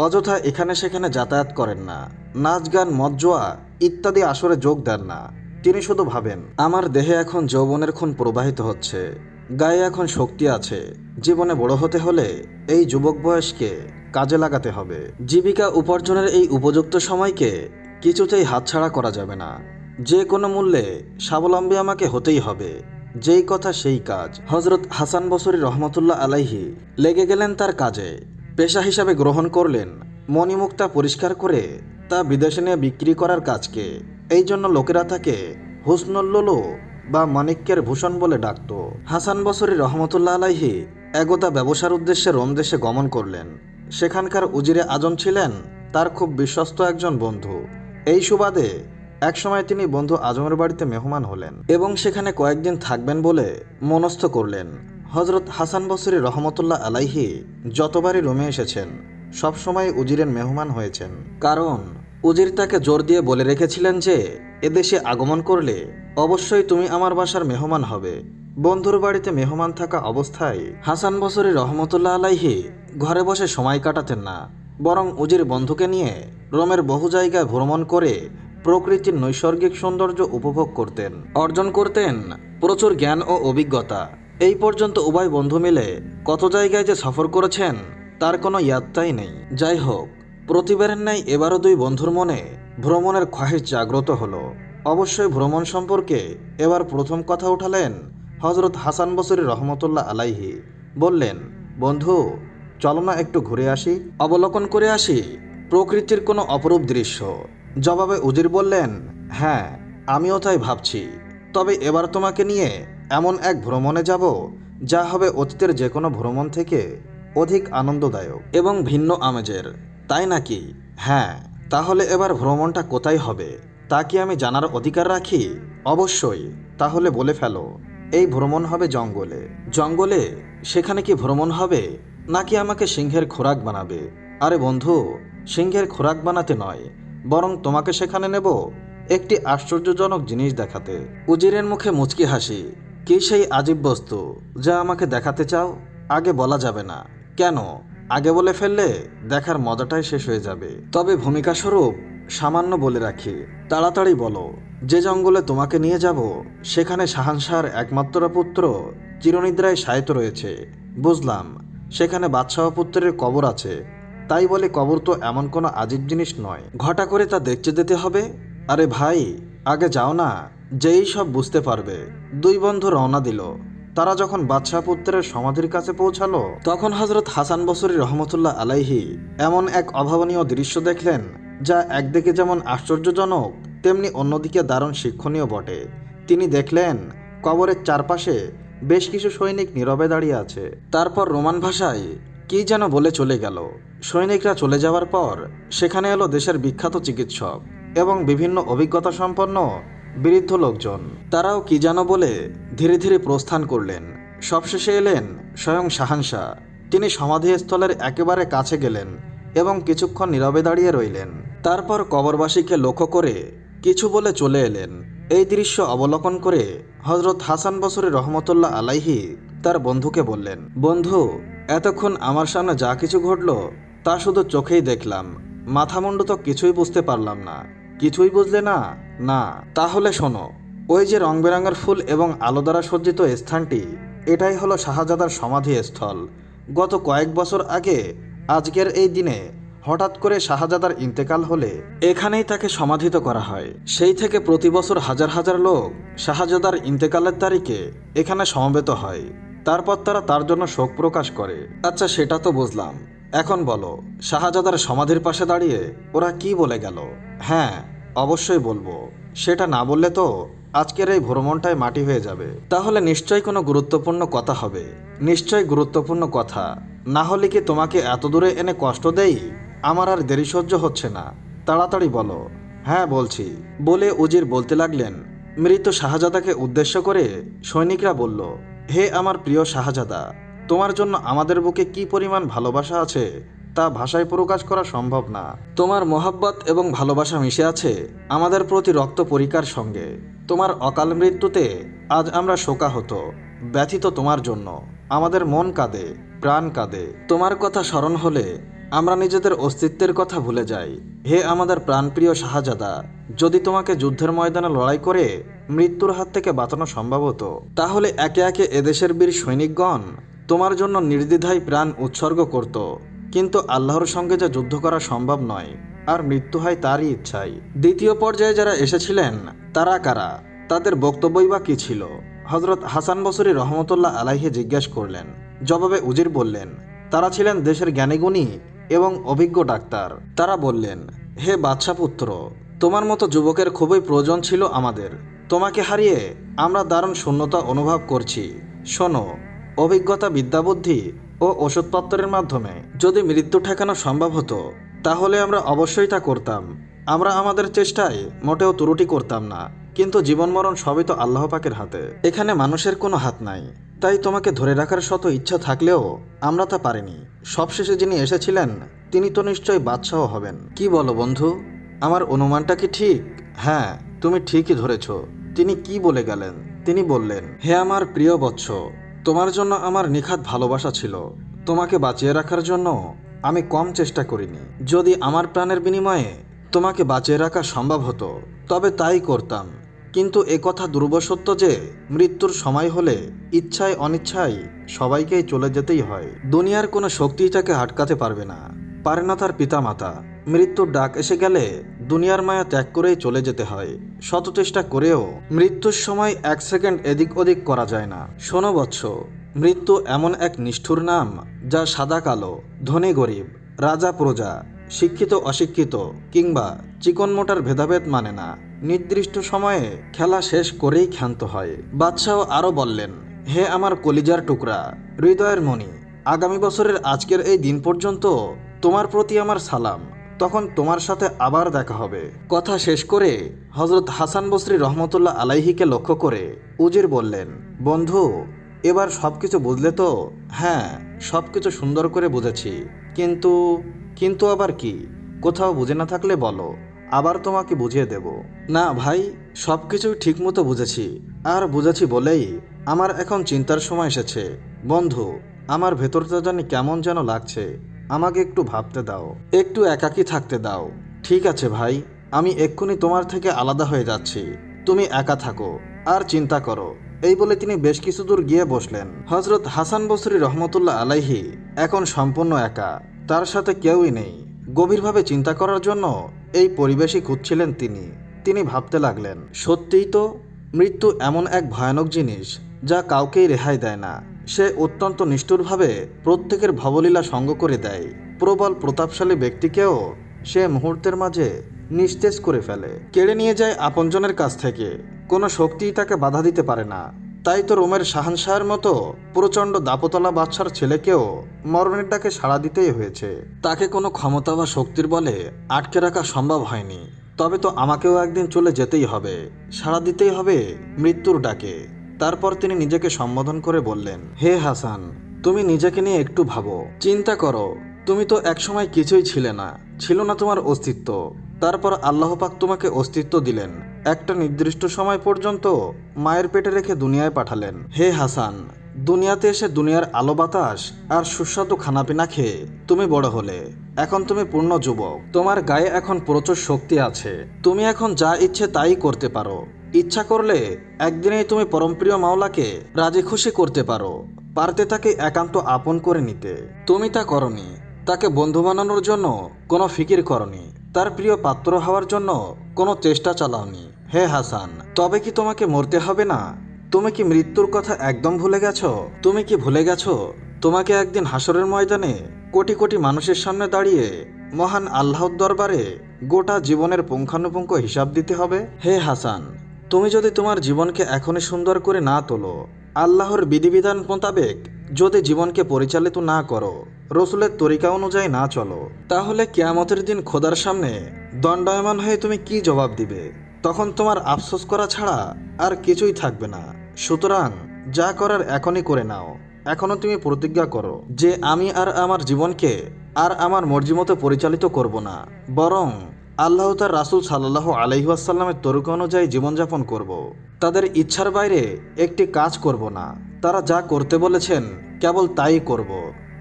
অযথা এখানে সেখানে যাতায়াত করেন না, নাচ গান মদ জুয়া ইত্যাদি আসরে যোগ দেন না। তিনি শুধু ভাবেন, আমার দেহে এখন যৌবনের খুন প্রবাহিত হচ্ছে, গায়ে এখন শক্তি আছে, জীবনে বড় হতে হলে এই যুবক বয়সকে কাজে লাগাতে হবে। জীবিকা উপার্জনের এই উপযুক্ত সময়কে কিছুতেই হাতছাড়া করা যাবে না। যে কোনো মূল্যে স্বাবলম্বী আমাকে হতেই হবে, যেই কথা সেই কাজ। হযরত হাসান বসরি রহমতুল্লাহ আলাইহি লেগে গেলেন তার কাজে, পেশা হিসাবে গ্রহণ করলেন মণিমুক্তা পরিষ্কার করে তা বিদেশে নিয়ে বিক্রি করার কাজকে। এই জন্য লোকেরা তাকে হুসনুল্লুলু বা মানিক্যের ভূষণ বলে ডাকত। হাসান বসরি রহমতুল্লাহ আলাইহি একদা ব্যবসার উদ্দেশ্যে রোম দেশে গমন করলেন। সেখানকার উজিরে আজম ছিলেন তার খুব বিশ্বস্ত একজন বন্ধু। এই সুবাদে একসময় তিনি বন্ধু আজমের বাড়িতে মেহমান হলেন এবং সেখানে কয়েকদিন থাকবেন বলে মনস্থ করলেন। হযরত হাসান বসরি রহমতুল্লাহ আলাইহি যতবারই রোমে এসেছেন সবসময় উজিরের মেহমান হয়েছেন, কারণ উজির তাকে জোর দিয়ে বলে রেখেছিলেন যে এদেশে আগমন করলে অবশ্যই তুমি আমার বাসার মেহমান হবে। বন্ধুর বাড়িতে মেহমান থাকা অবস্থায় হাসান বসরি রহমতুল্লাহ আলাইহি ঘরে বসে সময় কাটাতেন না, বরং উজির বন্ধুকে নিয়ে রোমের বহু জায়গায় ভ্রমণ করে প্রকৃতির নৈসর্গিক সৌন্দর্য উপভোগ করতেন, অর্জন করতেন প্রচুর জ্ঞান ও অভিজ্ঞতা। এই পর্যন্ত উভয় বন্ধু মিলে কত জায়গায় যে সফর করেছেন তার কোনো ইয়াত্তাই নেই। যাই হোক, প্রতিবারের ন্যায় এবারও দুই বন্ধুর মনে ভ্রমণের খ্বাহিশ জাগ্রত হলো। অবশ্যই ভ্রমণ সম্পর্কে এবার প্রথম কথা উঠালেন হজরত হাসান বসরি রহমতুল্লাহ আলাইহি। বললেন, বন্ধু, চলো না একটু ঘুরে আসি, অবলোকন করে আসি প্রকৃতির কোনো অপরূপ দৃশ্য। জবাবে উজির বললেন, হ্যাঁ, আমিও তাই ভাবছি। তবে এবার তোমাকে নিয়ে এমন এক ভ্রমণে যাব যা হবে অতীতের যে কোনো ভ্রমণ থেকে অধিক আনন্দদায়ক এবং ভিন্ন আমেজের। তাই নাকি? হ্যাঁ। তাহলে এবার ভ্রমণটা কোথায় হবে তা কি আমি জানার অধিকার রাখি? অবশ্যই। তাহলে বলে ফেলো। এই ভ্রমণ হবে জঙ্গলে। জঙ্গলে? সেখানে কি ভ্রমণ হবে, নাকি আমাকে সিংহের খোরাক বানাবে? আরে বন্ধু, সিংহের খোরাক বানাতে নয়, বরং তোমাকে সেখানে নেব একটি আশ্চর্যজনক জিনিস দেখাতে। উজিরের মুখে মুচকি হাসি। কি সেই আজীব বস্তু যা আমাকে দেখাতে চাও? আগে বলা যাবে না। কেন? আগে বলে ফেললে দেখার মজাটাই শেষ হয়ে যাবে। তবে ভূমিকা স্বরূপ সামান্য বলে রাখি, তাড়াতাড়ি বলো। যে জঙ্গলে তোমাকে নিয়ে যাব সেখানে শাহানশাহর একমাত্র পুত্র চিরনিদ্রায় শায়িত রয়েছে। বুঝলাম, সেখানে বাদশাহ পুত্রের কবর আছে। তাই বলে কবর তো এমন কোনো আজীব জিনিস নয়, ঘটা করে তা দেখতে যেতে হবে। আরে ভাই, আগে যাও না, যেই সব বুঝতে পারবে। দুই বন্ধু রওনা দিল। তারা যখন বাদশাহ পুত্রের সমাধির কাছে পৌঁছালো তখন হজরত হাসান বসরি রহমতুল্লাহ আলাইহি এমন এক অভাবনীয় দৃশ্য দেখলেন যা একদিকে যেমন আশ্চর্যজনক তেমনি অন্যদিকে দারুণ শিক্ষণীয় বটে। তিনি দেখলেন কবরের চারপাশে বেশ কিছু সৈনিক নীরবে দাঁড়িয়ে আছে। তারপর রোমান ভাষায় কি যেন বলে চলে গেল। সৈনিকরা চলে যাওয়ার পর সেখানে এলো দেশের বিখ্যাত চিকিৎসক এবং বিভিন্ন অভিজ্ঞতা সম্পন্ন বৃদ্ধ লোকজন। তারাও কি যেন বলে ধীরে ধীরে প্রস্থান করলেন। সবশেষে এলেন স্বয়ং শাহানশাহ। তিনি সমাধিস্থলের একেবারে কাছে গেলেন এবং কিছুক্ষণ নীরবে দাঁড়িয়ে রইলেন। তারপর কবরবাসীকে লক্ষ্য করে কিছু বলে চলে এলেন। এই দৃশ্য অবলোকন করে হজরত হাসান বসরি রহমতুল্লাহ আলাইহি তার বন্ধুকে বললেন, বন্ধু, এতক্ষণ আমার সামনে যা কিছু ঘটল তা শুধু চোখেই দেখলাম, মাথামুন্ডু তো কিছুই বুঝতে পারলাম না। কিছুই বুঝলে না? না। তাহলে শোনো, ওই যে রং বেরঙের ফুল এবং আলো দ্বারা সজ্জিত স্থানটি, এটাই হলো শাহজাদার সমাধিস্থল। গত কয়েক বছর আগে আজকের এই দিনে হঠাৎ করে শাহজাদার ইন্তেকাল হলে এখানেই তাকে সমাধিত করা হয়। সেই থেকে প্রতি বছর হাজার হাজার লোক শাহজাদার ইন্তেকালের তারিখে এখানে সমবেত হয়। তারপর তারা তার জন্য শোক প্রকাশ করে। আচ্ছা, সেটা তো বুঝলাম। এখন বলো, শাহজাদার সমাধির পাশে দাঁড়িয়ে ওরা কি বলে গেল? হ্যাঁ, অবশ্যই বলবো। সেটা না বললে তো আজকের এই ভ্রমণটাই মাটি হয়ে যাবে। তাহলে নিশ্চয়ই কোনো গুরুত্বপূর্ণ কথা হবে। নিশ্চয়ই গুরুত্বপূর্ণ কথা, না হলে কি তোমাকে এত দূরে এনে কষ্ট দেই? আমার আর দেরি সহ্য হচ্ছে না, তাড়াতাড়ি বলো। হ্যাঁ, বলছি, বলে উজির বলতে লাগলেন। মৃত শাহজাদাকে উদ্দেশ্য করে সৈনিকরা বলল, হে আমার প্রিয় শাহজাদা, তোমার জন্য আমাদের বুকে কি পরিমাণ ভালোবাসা আছে তা ভাষায় প্রকাশ করা সম্ভব না। তোমার মোহাব্বত এবং ভালোবাসা মিশে আছে আমাদের প্রতি রক্ত পরিকার সঙ্গে। তোমার অকাল মৃত্যুতে আজ আমরা শোকাহত, ব্যথিত। তোমার জন্য আমাদের মন কাঁদে, প্রাণ কাঁদে। তোমার কথা স্মরণ হলে আমরা নিজেদের অস্তিত্বের কথা ভুলে যাই। হে আমাদের প্রাণপ্রিয় শাহজাদা, যদি তোমাকে যুদ্ধের ময়দানে লড়াই করে মৃত্যুর হাত থেকে বাঁচানো সম্ভব হতো, তাহলে একে একে এদেশের বীর সৈনিকগণ তোমার জন্য নির্দ্বিধায় প্রাণ উৎসর্গ করত। কিন্তু আল্লাহর সঙ্গে যা যুদ্ধ করা সম্ভব নয়, আর মৃত্যু হয় তারই ইচ্ছায়। দ্বিতীয় পর্যায়ে যারা এসেছিলেন তারা কারা? তাদের বক্তব্যই বা কী ছিল? হজরত হাসান বসরি রহমতুল্লাহ আলাইহি জিজ্ঞেস করলেন। জবাবে উজির বললেন, তারা ছিলেন দেশের জ্ঞানীগুণী এবং অভিজ্ঞ ডাক্তার। তারা বললেন, হে বাদশাহ পুত্র, তোমার মতো যুবকের খুবই প্রয়োজন ছিল আমাদের। তোমাকে হারিয়ে আমরা দারুণ শূন্যতা অনুভব করছি। শোনো, অভিজ্ঞতা, বিদ্যাবুদ্ধি ও ওষুধপত্রের মাধ্যমে যদি মৃত্যু ঠেকানো সম্ভব হতো তাহলে আমরা অবশ্যই তা করতাম। আমরা আমাদের চেষ্টায় মোটেও ত্রুটি করতাম না, কিন্তু জীবন মরণ সবই তো আল্লাহ পাকের হাতে। এখানে মানুষের কোনো হাত নাই। তাই তোমাকে ধরে রাখার শত ইচ্ছা থাকলেও আমরা তা পারিনি। সবশেষে যিনি এসেছিলেন তিনি তো নিশ্চয়ই বাদশাহ হবেন। কি বলো বন্ধু, আমার অনুমানটা কি ঠিক? হ্যাঁ, তুমি ঠিকই ধরেছ। তিনি কি বলে গেলেন? তিনি বললেন, হে আমার প্রিয় বৎস, তোমার জন্য আমার নিখাত ভালোবাসা ছিল। তোমাকে বাঁচিয়ে রাখার জন্য আমি কম চেষ্টা করিনি। যদি আমার প্রাণের বিনিময়ে তোমাকে বাঁচিয়ে রাখা সম্ভব হতো তবে তাই করতাম। কিন্তু একথা দুর্বসত্য যে মৃত্যুর সময় হলে ইচ্ছায় অনিচ্ছায় সবাইকেই চলে যেতেই হয়। দুনিয়ার কোনো শক্তিই তাকে আটকাতে পারবে না। পারে না তার পিতামাতা, মৃত্যুর ডাক এসে গেলে দুনিয়ার মায়া ত্যাগ করেই চলে যেতে হয়। শত চেষ্টা করেও মৃত্যুর সময় 1 সেকেন্ড এদিক ওদিক করা যায় না। শোনো বৎস, মৃত্যু এমন এক নিষ্ঠুর নাম যা সাদা কালো, ধনী গরিব, রাজা প্রজা, শিক্ষিত অশিক্ষিত কিংবা চিকন মোটার ভেদাভেদ মানে না। নির্দিষ্ট সময়ে খেলা শেষ করেই ক্ষান্ত হয়। বাদশাহ আরও বললেন, হে আমার কলিজার টুকরা, হৃদয়ের মণি, আগামী বছরের আজকের এই দিন পর্যন্ত তোমার প্রতি আমার সালাম, তখন তোমার সাথে আবার দেখা হবে। কথা শেষ করে হজরত হাসান বসরি রহমতুল্লাহ আলাইহিকে লক্ষ্য করে উজির বললেন, বন্ধু, এবার সবকিছু বুঝলে তো? হ্যাঁ, সবকিছু সুন্দর করে বুঝেছি, কিন্তু আবার কি? কোথাও বুঝে না থাকলে বলো, আবার তোমাকে বুঝিয়ে দেব। না ভাই, সবকিছুই ঠিকমতো বুঝেছি, আর বুঝেছি বলেই আমার এখন চিন্তার সময় এসেছে। বন্ধু, আমার ভেতরটা জানি কেমন যেন লাগছে, আমাকে একটু ভাবতে দাও, একটু একাকী থাকতে দাও। ঠিক আছে ভাই, আমি এক্ষুনি তোমার থেকে আলাদা হয়ে যাচ্ছি, তুমি একা থাকো আর চিন্তা করো। এই বলে তিনি বেশ কিছু দূর গিয়ে বসলেন। হজরত হাসান বসরি রহমতুল্লাহ আলাইহি এখন সম্পূর্ণ একা, তার সাথে কেউই নেই। গভীরভাবে চিন্তা করার জন্য এই পরিবেশই খুঁজছিলেন তিনি ভাবতে লাগলেন, সত্যিই তো মৃত্যু এমন এক ভয়ানক জিনিস যা কাউকেই রেহাই দেয় না। সে অত্যন্ত নিষ্ঠুরভাবে প্রত্যেকের ভবলীলা সঙ্গ করে দেয়। প্রবল প্রতাপশালী ব্যক্তিকেও সে মুহূর্তের মাঝে নিস্তেজ করে ফেলে, কেড়ে নিয়ে যায় আপনজনের কাছ থেকে। কোনো শক্তিই তাকে বাধা দিতে পারে না। তাই তো রোমের শাহানশাহের মতো প্রচণ্ড দাপতলা বাদশার ছেলেকেও মরণের ডাকে সাড়া দিতেই হয়েছে। তাকে কোনো ক্ষমতা বা শক্তির বলে আটকে রাখা সম্ভব হয়নি। তবে তো আমাকেও একদিন চলে যেতেই হবে, সাড়া দিতেই হবে মৃত্যুর ডাকে। তারপর তিনি নিজেকে সম্বোধন করে বললেন, হে হাসান, তুমি নিজেকে নিয়ে একটু ভাবো, চিন্তা করো। তুমি তো একসময় কিছুই ছিল না তোমার অস্তিত্ব। তারপর আল্লাহ পাক তোমাকে অস্তিত্ব দিলেন, একটা নির্দিষ্ট সময় পর্যন্ত মায়ের পেটে রেখে দুনিয়ায় পাঠালেন। হে হাসান, দুনিয়াতে এসে দুনিয়ার আলো বাতাস আর সুস্বাদু খানাপিনা খেয়ে তুমি বড় হলে। এখন তুমি পূর্ণ যুবক, তোমার গায়ে এখন প্রচুর শক্তি আছে। তুমি এখন যা ইচ্ছে তাই করতে পারো। ইচ্ছা করলে একদিনেই তুমি পরমপ্রিয় মাওলাকে রাজি খুশি করতে পারো, পারতে তাকে একান্ত আপন করে নিতে। তুমি তা করনি। তাকে বন্ধু বানানোর জন্য কোনো ফিকির করনি, তার প্রিয় পাত্র হওয়ার জন্য কোনো চেষ্টা চালাওনি। হে হাসান, তবে কি তোমাকে মরতে হবে না? তুমি কি মৃত্যুর কথা একদম ভুলে গেছো? তুমি কি ভুলে গেছো তোমাকে একদিন হাসরের ময়দানে কোটি কোটি মানুষের সামনে দাঁড়িয়ে মহান আল্লাহর দরবারে গোটা জীবনের পুঙ্খানুপুঙ্খ হিসাব দিতে হবে? হে হাসান, তুমি যদি তোমার জীবনকে এখনই সুন্দর করে না তোলো, আল্লাহর বিধিবিধান মোতাবেক যদি জীবনকে পরিচালিত না করো, রসুলের তরিকা অনুযায়ী না চলো, তাহলে কিয়ামতের দিন খোদার সামনে দণ্ডায়মান হয়ে তুমি কি জবাব দিবে? তখন তোমার আফসোস করা ছাড়া আর কিছুই থাকবে না। সুতরাং যা করার এখনই করে নাও। এখনো তুমি প্রতিজ্ঞা করো যে আমি আর আমার জীবনকে আর আমার মর্জি মতো পরিচালিত করব না, বরং আল্লাহ তার রাসূল সাল্লাল্লাহু আলাইহি ওয়াসাল্লামের তরিকা অনুযায়ী জীবনযাপন করব। তাদের ইচ্ছার বাইরে একটি কাজ করব না। তারা যা করতে বলেছেন কেবল তাই করব।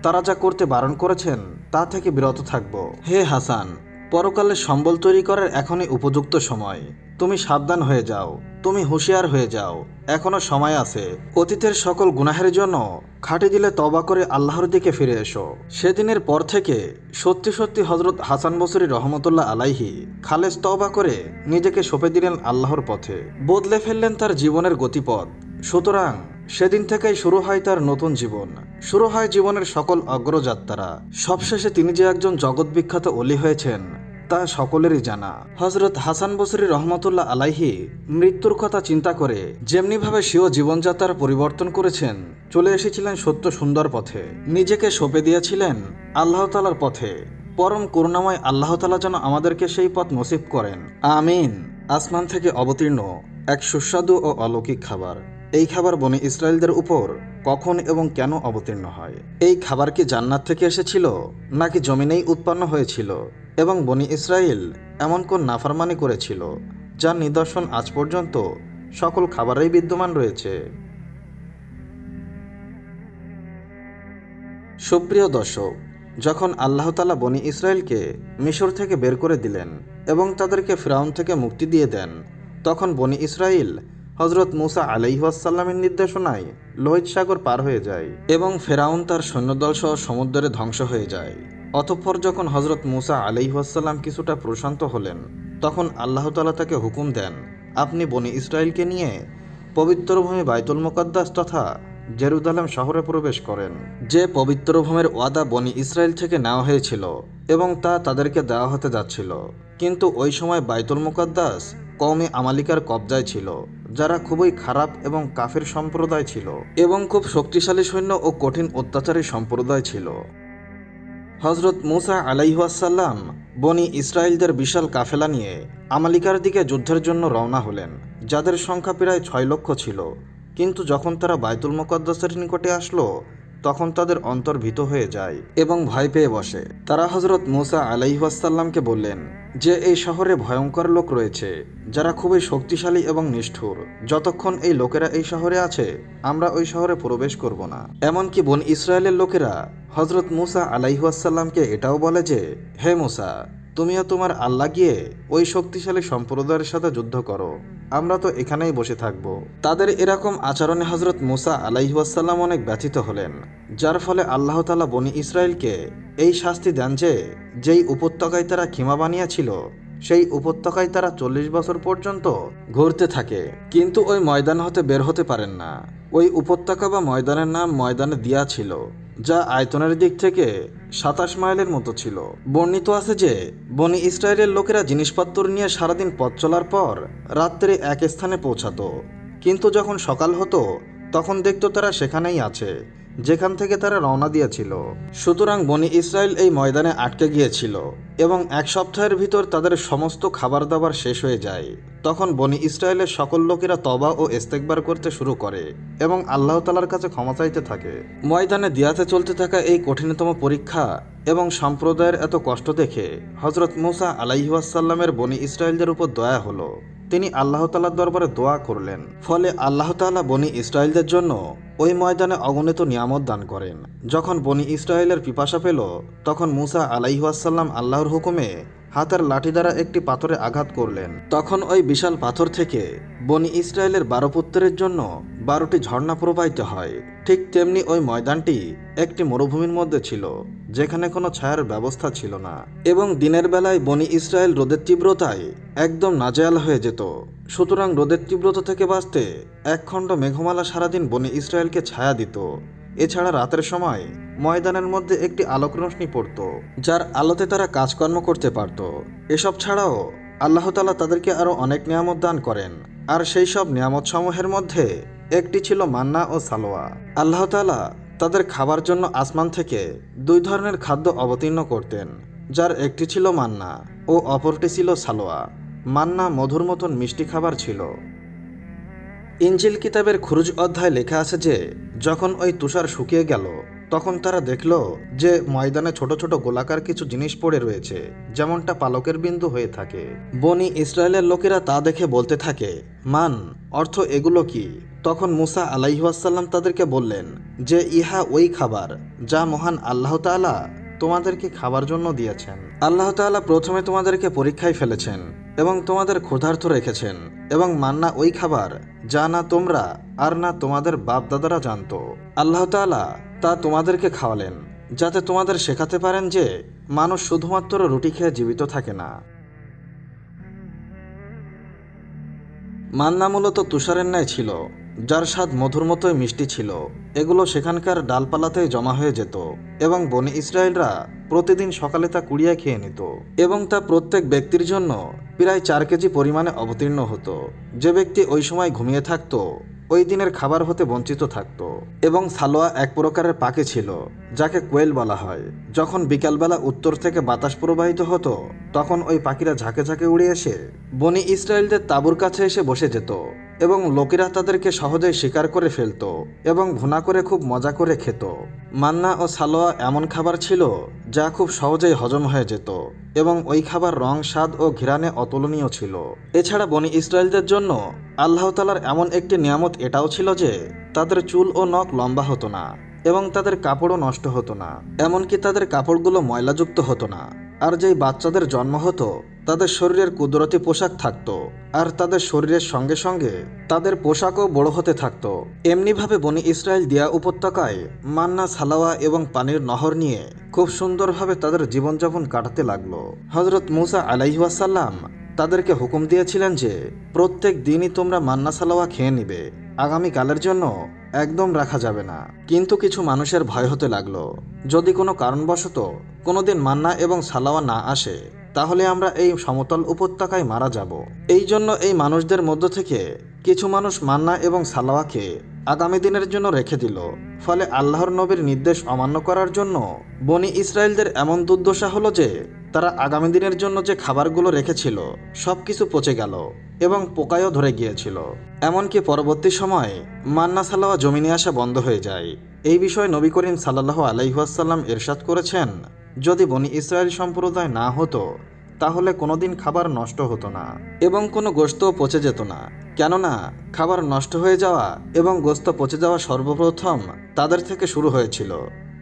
তারা যা করতে বারণ করেছেন তা থেকে বিরত থাকব। হে হাসান, পরকালে সম্বল তৈরি করার এখনই উপযুক্ত সময়। তুমি সাবধান হয়ে যাও, তুমি হুঁশিয়ার হয়ে যাও, এখনো সময় আছে। অতীতের সকল গুনাহের জন্য খাঁটি দিলে তওবা করে আল্লাহর দিকে ফিরে এসো। সেদিনের পর থেকে সত্যি সত্যি হজরত হাসান বসরি রহমতুল্লাহ আলাইহি খালেস তওবা করে নিজেকে সঁপে দিলেন আল্লাহর পথে, বদলে ফেললেন তার জীবনের গতিপথ। সুতরাং সেদিন থেকেই শুরু হয় তার নতুন জীবন, শুরু হয় জীবনের সকল অগ্রযাত্রা। সবশেষে তিনি যে একজন জগৎ বিখ্যাত ওলি হয়েছেন তা সকলেরই জানা। হজরত হাসান বসরি রহমতুল্লাহ আলাইহি মৃত্যুর কথা চিন্তা করে যেমনিভাবে স্বীয় জীবনযাত্রার পরিবর্তন করেছেন, চলে এসেছিলেন সত্য সুন্দর পথে, নিজেকে সঁপে দিয়েছিলেন আল্লাহ তাআলার পথে। পরম করুণাময় আল্লাহ তাআলা যেন আমাদেরকে সেই পথ নসিব করেন, আমিন। আসমান থেকে অবতীর্ণ এক সুস্বাদু ও অলৌকিক খাবার। এই খাবার বনি ইসরায়েলদের উপর কখন এবং কেন অবতীর্ণ হয়? এই খাবার কি জান্নাত থেকে এসেছিল নাকি জমিনেই উৎপন্ন হয়েছিল? এবং বনি ইসরায়েল এমন কোন নাফরমানি করেছিল যার নিদর্শন আজ পর্যন্ত সকল খাবারেই বিদ্যমান রয়েছে? সুপ্রিয় দর্শক, যখন আল্লাহ তাআলা বনি ইসরায়েলকে মিশর থেকে বের করে দিলেন এবং তাদেরকে ফিরআউন থেকে মুক্তি দিয়ে দেন, তখন বনি ইসরায়েল হজরত মুসা আলাইহিস সালামের নির্দেশনায় লোহিত সাগর পার হয়ে যায় এবং ফেরাউন তার সৈন্যদল সহ সমুদ্রে ধ্বংস হয়ে যায়। অতঃপর যখন হজরত মুসা আলাইহিসসালাম কিছুটা প্রশান্ত হলেন, তখন আল্লাহ তাআলা তাকে হুকুম দেন, আপনি বনি ইসরায়েলকে নিয়ে পবিত্র ভূমি বাইতুল মুকাদ্দাস তথা জেরুজালেম শহরে প্রবেশ করেন, যে পবিত্র ভূমির ওয়াদা বনি ইসরায়েল থেকে নেওয়া হয়েছিল এবং তা তাদেরকে দেওয়া হতে যাচ্ছিল। কিন্তু ওই সময় বাইতুল মুকাদ্দাস কওমে আমালিকার কবজায় ছিল, যারা খুবই খারাপ এবং কাফির সম্প্রদায় ছিল এবং খুব শক্তিশালী সৈন্য ও কঠিন অত্যাচারী সম্প্রদায় ছিল। হজরত মুসা আলাইহিসসালাম বনি ইসরায়েলদের বিশাল কাফেলা নিয়ে আমালিকার দিকে যুদ্ধের জন্য রওনা হলেন, যাদের সংখ্যা প্রায় 6 লক্ষ ছিল। কিন্তু যখন তারা বাইতুল মুকাদ্দাসের নিকটে আসলো, তখন তাদের অন্তর ভীত হয়ে যায় এবং ভয় পেয়ে বসে। তারা হজরত মুসা আলাইহিসসালামকে বললেন যে এই শহরে ভয়ঙ্কর লোক রয়েছে, যারা খুবই শক্তিশালী এবং নিষ্ঠুর। যতক্ষণ এই লোকেরা এই শহরে আছে, আমরা ওই শহরে প্রবেশ করব না। এমনকি বনি ইসরায়েলের লোকেরা হজরত মুসা আলাইহিসসালামকে এটাও বলে যে, হে মুসা, তুমিও তোমার আল্লাহ গিয়ে ওই শক্তিশালী সম্প্রদায়ের সাথে যুদ্ধ করো, আমরা তো এখানেই বসে থাকব। তাদের এরকম আচরণে হজরত মুসা আলাইহিসসালাম অনেক ব্যথিত হলেন, যার ফলে আল্লাহ তাআলা বনি ইসরায়েলকে এই শাস্তি দেন যে, যেই উপত্যকায় তারা খিমা বানিয়েছিল, সেই উপত্যকায় তারা 40 বছর পর্যন্ত ঘুরতে থাকে, কিন্তু ওই ময়দান হতে বের হতে পারেন না। ওই উপত্যকা বা ময়দানের নাম ময়দানে দিয়া ছিল, যা আয়তনের দিক থেকে 27 মাইলের মতো ছিল। বর্ণিত আছে যে বনি ইসরায়েলের লোকেরা জিনিসপত্র নিয়ে সারাদিন পথ চলার পর রাত্রে এক স্থানে পৌঁছাতো, কিন্তু যখন সকাল হতো তখন দেখতো তারা সেখানেই আছে যেখান থেকে তারা রওনা দিয়েছিল। সুতরাং বনি ইসরায়েল এই ময়দানে আটকে গিয়েছিল এবং 1 সপ্তাহের ভিতর তাদের সমস্ত খাবার দাবার শেষ হয়ে যায়। তখন বনি ইসরায়েলের সকল লোকেরা তওবা ও ইস্তেগফার করতে শুরু করে এবং আল্লাহ তাআলার কাছে ক্ষমা চাইতে থাকে। ময়দানে দিয়াতে চলতে থাকা এই কঠিনতম পরীক্ষা এবং সম্প্রদায়ের এত কষ্ট দেখে হজরত মুসা আলাইহিসসালামের বনি ইসরায়েলদের উপর দয়া হলো। তিনি আল্লাহ তাআলার দরবারে দোয়া করলেন, ফলে আল্লাহ তাআলা বনি ইসরায়েলদের জন্য ওই ময়দানে অগণিত নিয়ামত দান করেন। যখন বনি ইসরায়েলের পিপাসা পেল, তখন মুসা আলাইহিসসালাম আল্লাহর হুকুমে হাতের লাঠি দ্বারা একটি পাথরে আঘাত করলেন। তখন ওই বিশাল পাথর থেকে বনি ইসরায়েলের 12 পুত্রের জন্য 12টি ঝর্ণা প্রবাহিত হয়। ঠিক তেমনি ওই ময়দানটি একটি মরুভূমির মধ্যে ছিল, যেখানে কোনো ছায়ার ব্যবস্থা ছিল না এবং দিনের বেলায় বনি ইসরায়েল রোদের তীব্রতায় একদম নাজেহাল হয়ে যেত। সুতরাং রোদের তীব্রতা থেকে বাঁচতে একখণ্ড মেঘমালা সারাদিন বনি ইসরায়েলকে ছায়া দিত। এছাড়া রাতের সময় ময়দানের মধ্যে একটি আলোক রশ্মি পড়ত, যার আলোতে তারা কাজকর্ম করতে পারত। এসব ছাড়াও আল্লাহ তাআলা তাদেরকে আরও অনেক নিয়ামত দান করেন, আর সেই সব নিয়ামত সমূহের মধ্যে একটি ছিল মান্না ও সালোয়া। আল্লাহ তাআলা তাদের খাবার জন্য আসমান থেকে 2 ধরনের খাদ্য অবতীর্ণ করতেন, যার একটি ছিল মান্না ও অপরটি ছিল সালোয়া। মান্না মধুর মতন মিষ্টি খাবার ছিল। ইনজিল কিতাবের খুরুজ অধ্যায় লেখা আছে যে যখন ওই তুষার শুকিয়ে গেল, তখন তারা দেখল যে ময়দানে ছোট ছোট গোলাকার কিছু জিনিস পড়ে রয়েছে, যেমনটা পালকের বিন্দু হয়ে থাকে। বনি ইসরায়েলের লোকেরা তা দেখে বলতে থাকে, মান অর্থ এগুলো কি? তখন মুসা আলাইহিসসালাম তাদেরকে বললেন যে ইহা ওই খাবার যা মহান আল্লাহ তাআলা তোমাদেরকে খাবার জন্য দিয়েছেন। আল্লাহ তাআলা প্রথমে তোমাদেরকে পরীক্ষায় ফেলেছেন এবং তোমাদের ক্ষুধার্ত রেখেছেন, এবং মান্না ওই খাবার যা না তোমরা আর না তোমাদের বাপ দাদারা জানতো। আল্লাহ তাআলা তা তোমাদেরকে খাওয়ালেন, যাতে তোমাদের শেখাতে পারেন যে মানুষ শুধুমাত্র রুটি খেয়ে জীবিত থাকে না। মান্না মূলত তুষারের ন্যায় ছিল, যার স্বাদ মধুর মতোই মিষ্টি ছিল। এগুলো সেখানকার ডালপালাতেই জমা হয়ে যেত এবং বনি ইসরায়েলরা প্রতিদিন সকালে তা কুড়িয়ে খেয়ে নিত, এবং তা প্রত্যেক ব্যক্তির জন্য প্রায় 4 কেজি পরিমাণে অবতীর্ণ হতো। যে ব্যক্তি ওই সময় ঘুমিয়ে থাকতো, ওই দিনের খাবার হতে বঞ্চিত থাকত। এবং সালোয়া এক প্রকারের পাখি ছিল, যাকে কোয়েল বলা হয়। যখন বিকালবেলা উত্তর থেকে বাতাস প্রবাহিত হতো, তখন ওই পাখিরা ঝাঁকে ঝাঁকে উড়ে এসে বনি ইসরায়েলদের তাঁবুর কাছে এসে বসে যেত, এবং লোকেরা তাদেরকে সহজেই শিকার করে ফেলত এবং ভুনা করে খুব মজা করে খেত। মান্না ও সালোয়া এমন খাবার ছিল যা খুব সহজেই হজম হয়ে যেত, এবং ওই খাবার রং, স্বাদ ও ঘ্রাণে অতুলনীয় ছিল। এছাড়া বনি ইসরায়েলদের জন্য আল্লাহ তাআলার এমন একটি নিয়ামত এটাও ছিল যে তাদের চুল ও নখ লম্বা হতো না, এবং তাদের কাপড়ও নষ্ট হতো না। এমনকি তাদের কাপড়গুলো ময়লাযুক্ত হতো না। আর যেই বাচ্চাদের জন্ম হতো, তাদের শরীরের কুদরতি পোশাক থাকতো, আর তাদের শরীরের সঙ্গে সঙ্গে তাদের পোশাকও বড় হতে থাকতো। এমনিভাবে বনি ইসরায়েল দিয়া উপত্যকায় মান্না, সালাওয়া এবং পানির নহর নিয়ে খুব সুন্দরভাবে তাদের জীবনযাপন কাটাতে লাগলো। হযরত মূসা আলাইহিস সালাম তাদেরকে হুকুম দিয়েছিলেন যে প্রত্যেক দিনই তোমরা মান্না সালাওয়া খেয়ে নিবে, আগামীকালের জন্য একদম রাখা যাবে না। কিন্তু কিছু মানুষের ভয় হতে লাগলো, যদি কোনো কারণবশত কোনোদিন মান্না এবং সালাওয়া না আসে তাহলে আমরা এই সমতল উপত্যকায় মারা যাব। এই জন্য এই মানুষদের মধ্য থেকে কিছু মানুষ মান্না এবং সালাওয়াকে আগামী দিনের জন্য রেখে দিল। ফলে আল্লাহর নবীর নির্দেশ অমান্য করার জন্য বনি ইসরায়েলদের এমন দুর্দশা হলো যে তারা আগামী দিনের জন্য যে খাবারগুলো রেখেছিল সবকিছু পচে গেল এবং পোকায়ও ধরে গিয়েছিল। এমনকি পরবর্তী সময়ে মান্না সালাওয়া জমিনে আসা বন্ধ হয়ে যায়। এই বিষয়ে নবী করিম সাল্লাল্লাহু আলাইহি ওয়াসাল্লাম ইরশাদ করেছেন, যদি বনি ইসরায়েল সম্প্রদায় না হতো তাহলে কোনোদিন খাবার নষ্ট হতো না এবং কোনো গোশতও পচে যেত না। কেননা খাবার নষ্ট হয়ে যাওয়া এবং গোশত পচে যাওয়া সর্বপ্রথম তাদের থেকে শুরু হয়েছিল।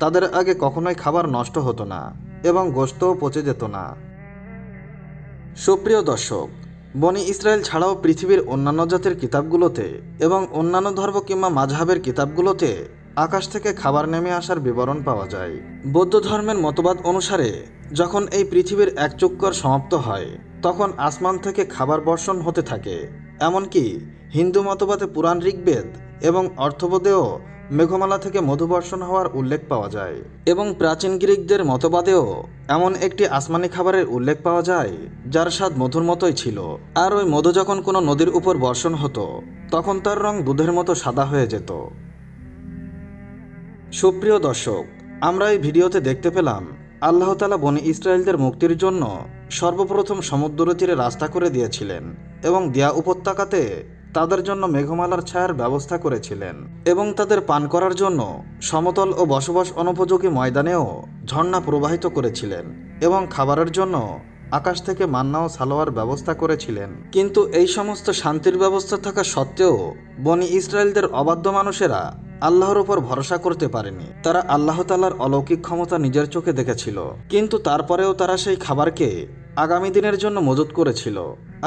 তাদের আগে কখনোই খাবার নষ্ট হতো না এবং গোশতও পচে যেত না। সুপ্রিয় দর্শক, বনি ইসরায়েল ছাড়াও পৃথিবীর অন্যান্য জাতির কিতাবগুলোতে এবং অন্যান্য ধর্ম কিংবা মাযহাবের কিতাবগুলোতে আকাশ থেকে খাবার নেমে আসার বিবরণ পাওয়া যায়। বৌদ্ধ ধর্মের মতবাদ অনুসারে যখন এই পৃথিবীর এক চক্কর সমাপ্ত হয় তখন আসমান থেকে খাবার বর্ষণ হতে থাকে। এমনকি হিন্দু মতবাদে পুরাণ ঋগ্বেদ এবং অর্থবোধেও মেঘমালা থেকে মধু বর্ষণ হওয়ার উল্লেখ পাওয়া যায় এবং প্রাচীন গ্রিকদের মতবাদেও এমন একটি আসমানি খাবারের উল্লেখ পাওয়া যায় যার স্বাদ মধুর মতোই ছিল। আর ওই মধু যখন কোনো নদীর উপর বর্ষণ হতো তখন তার রং দুধের মতো সাদা হয়ে যেত। সুপ্রিয় দর্শক, আমরা এই ভিডিওতে দেখতে পেলাম আল্লাহ তাআলা বনি ইসরায়েলদের মুক্তির জন্য সর্বপ্রথম সমুদ্র তীরে রাস্তা করে দিয়েছিলেন এবং দিয়া উপত্যকাতে তাদের জন্য মেঘমালার ছায়ার ব্যবস্থা করেছিলেন এবং তাদের পান করার জন্য সমতল ও বসবাস অনুপযোগী ময়দানেও ঝর্ণা প্রবাহিত করেছিলেন এবং খাবারের জন্য আকাশ থেকে মান্না ও সালোয়ার ব্যবস্থা করেছিলেন। কিন্তু এই সমস্ত শান্তির ব্যবস্থা থাকা সত্ত্বেও বনি ইসরায়েলদের অবাধ্য মানুষেরা আল্লাহর উপর ভরসা করতে পারেনি। তারা আল্লাহ তাআলার অলৌকিক ক্ষমতা নিজের চোখে দেখেছিল, কিন্তু তারপরেও তারা সেই খাবারকে আগামী দিনের জন্য মজুত করেছিল।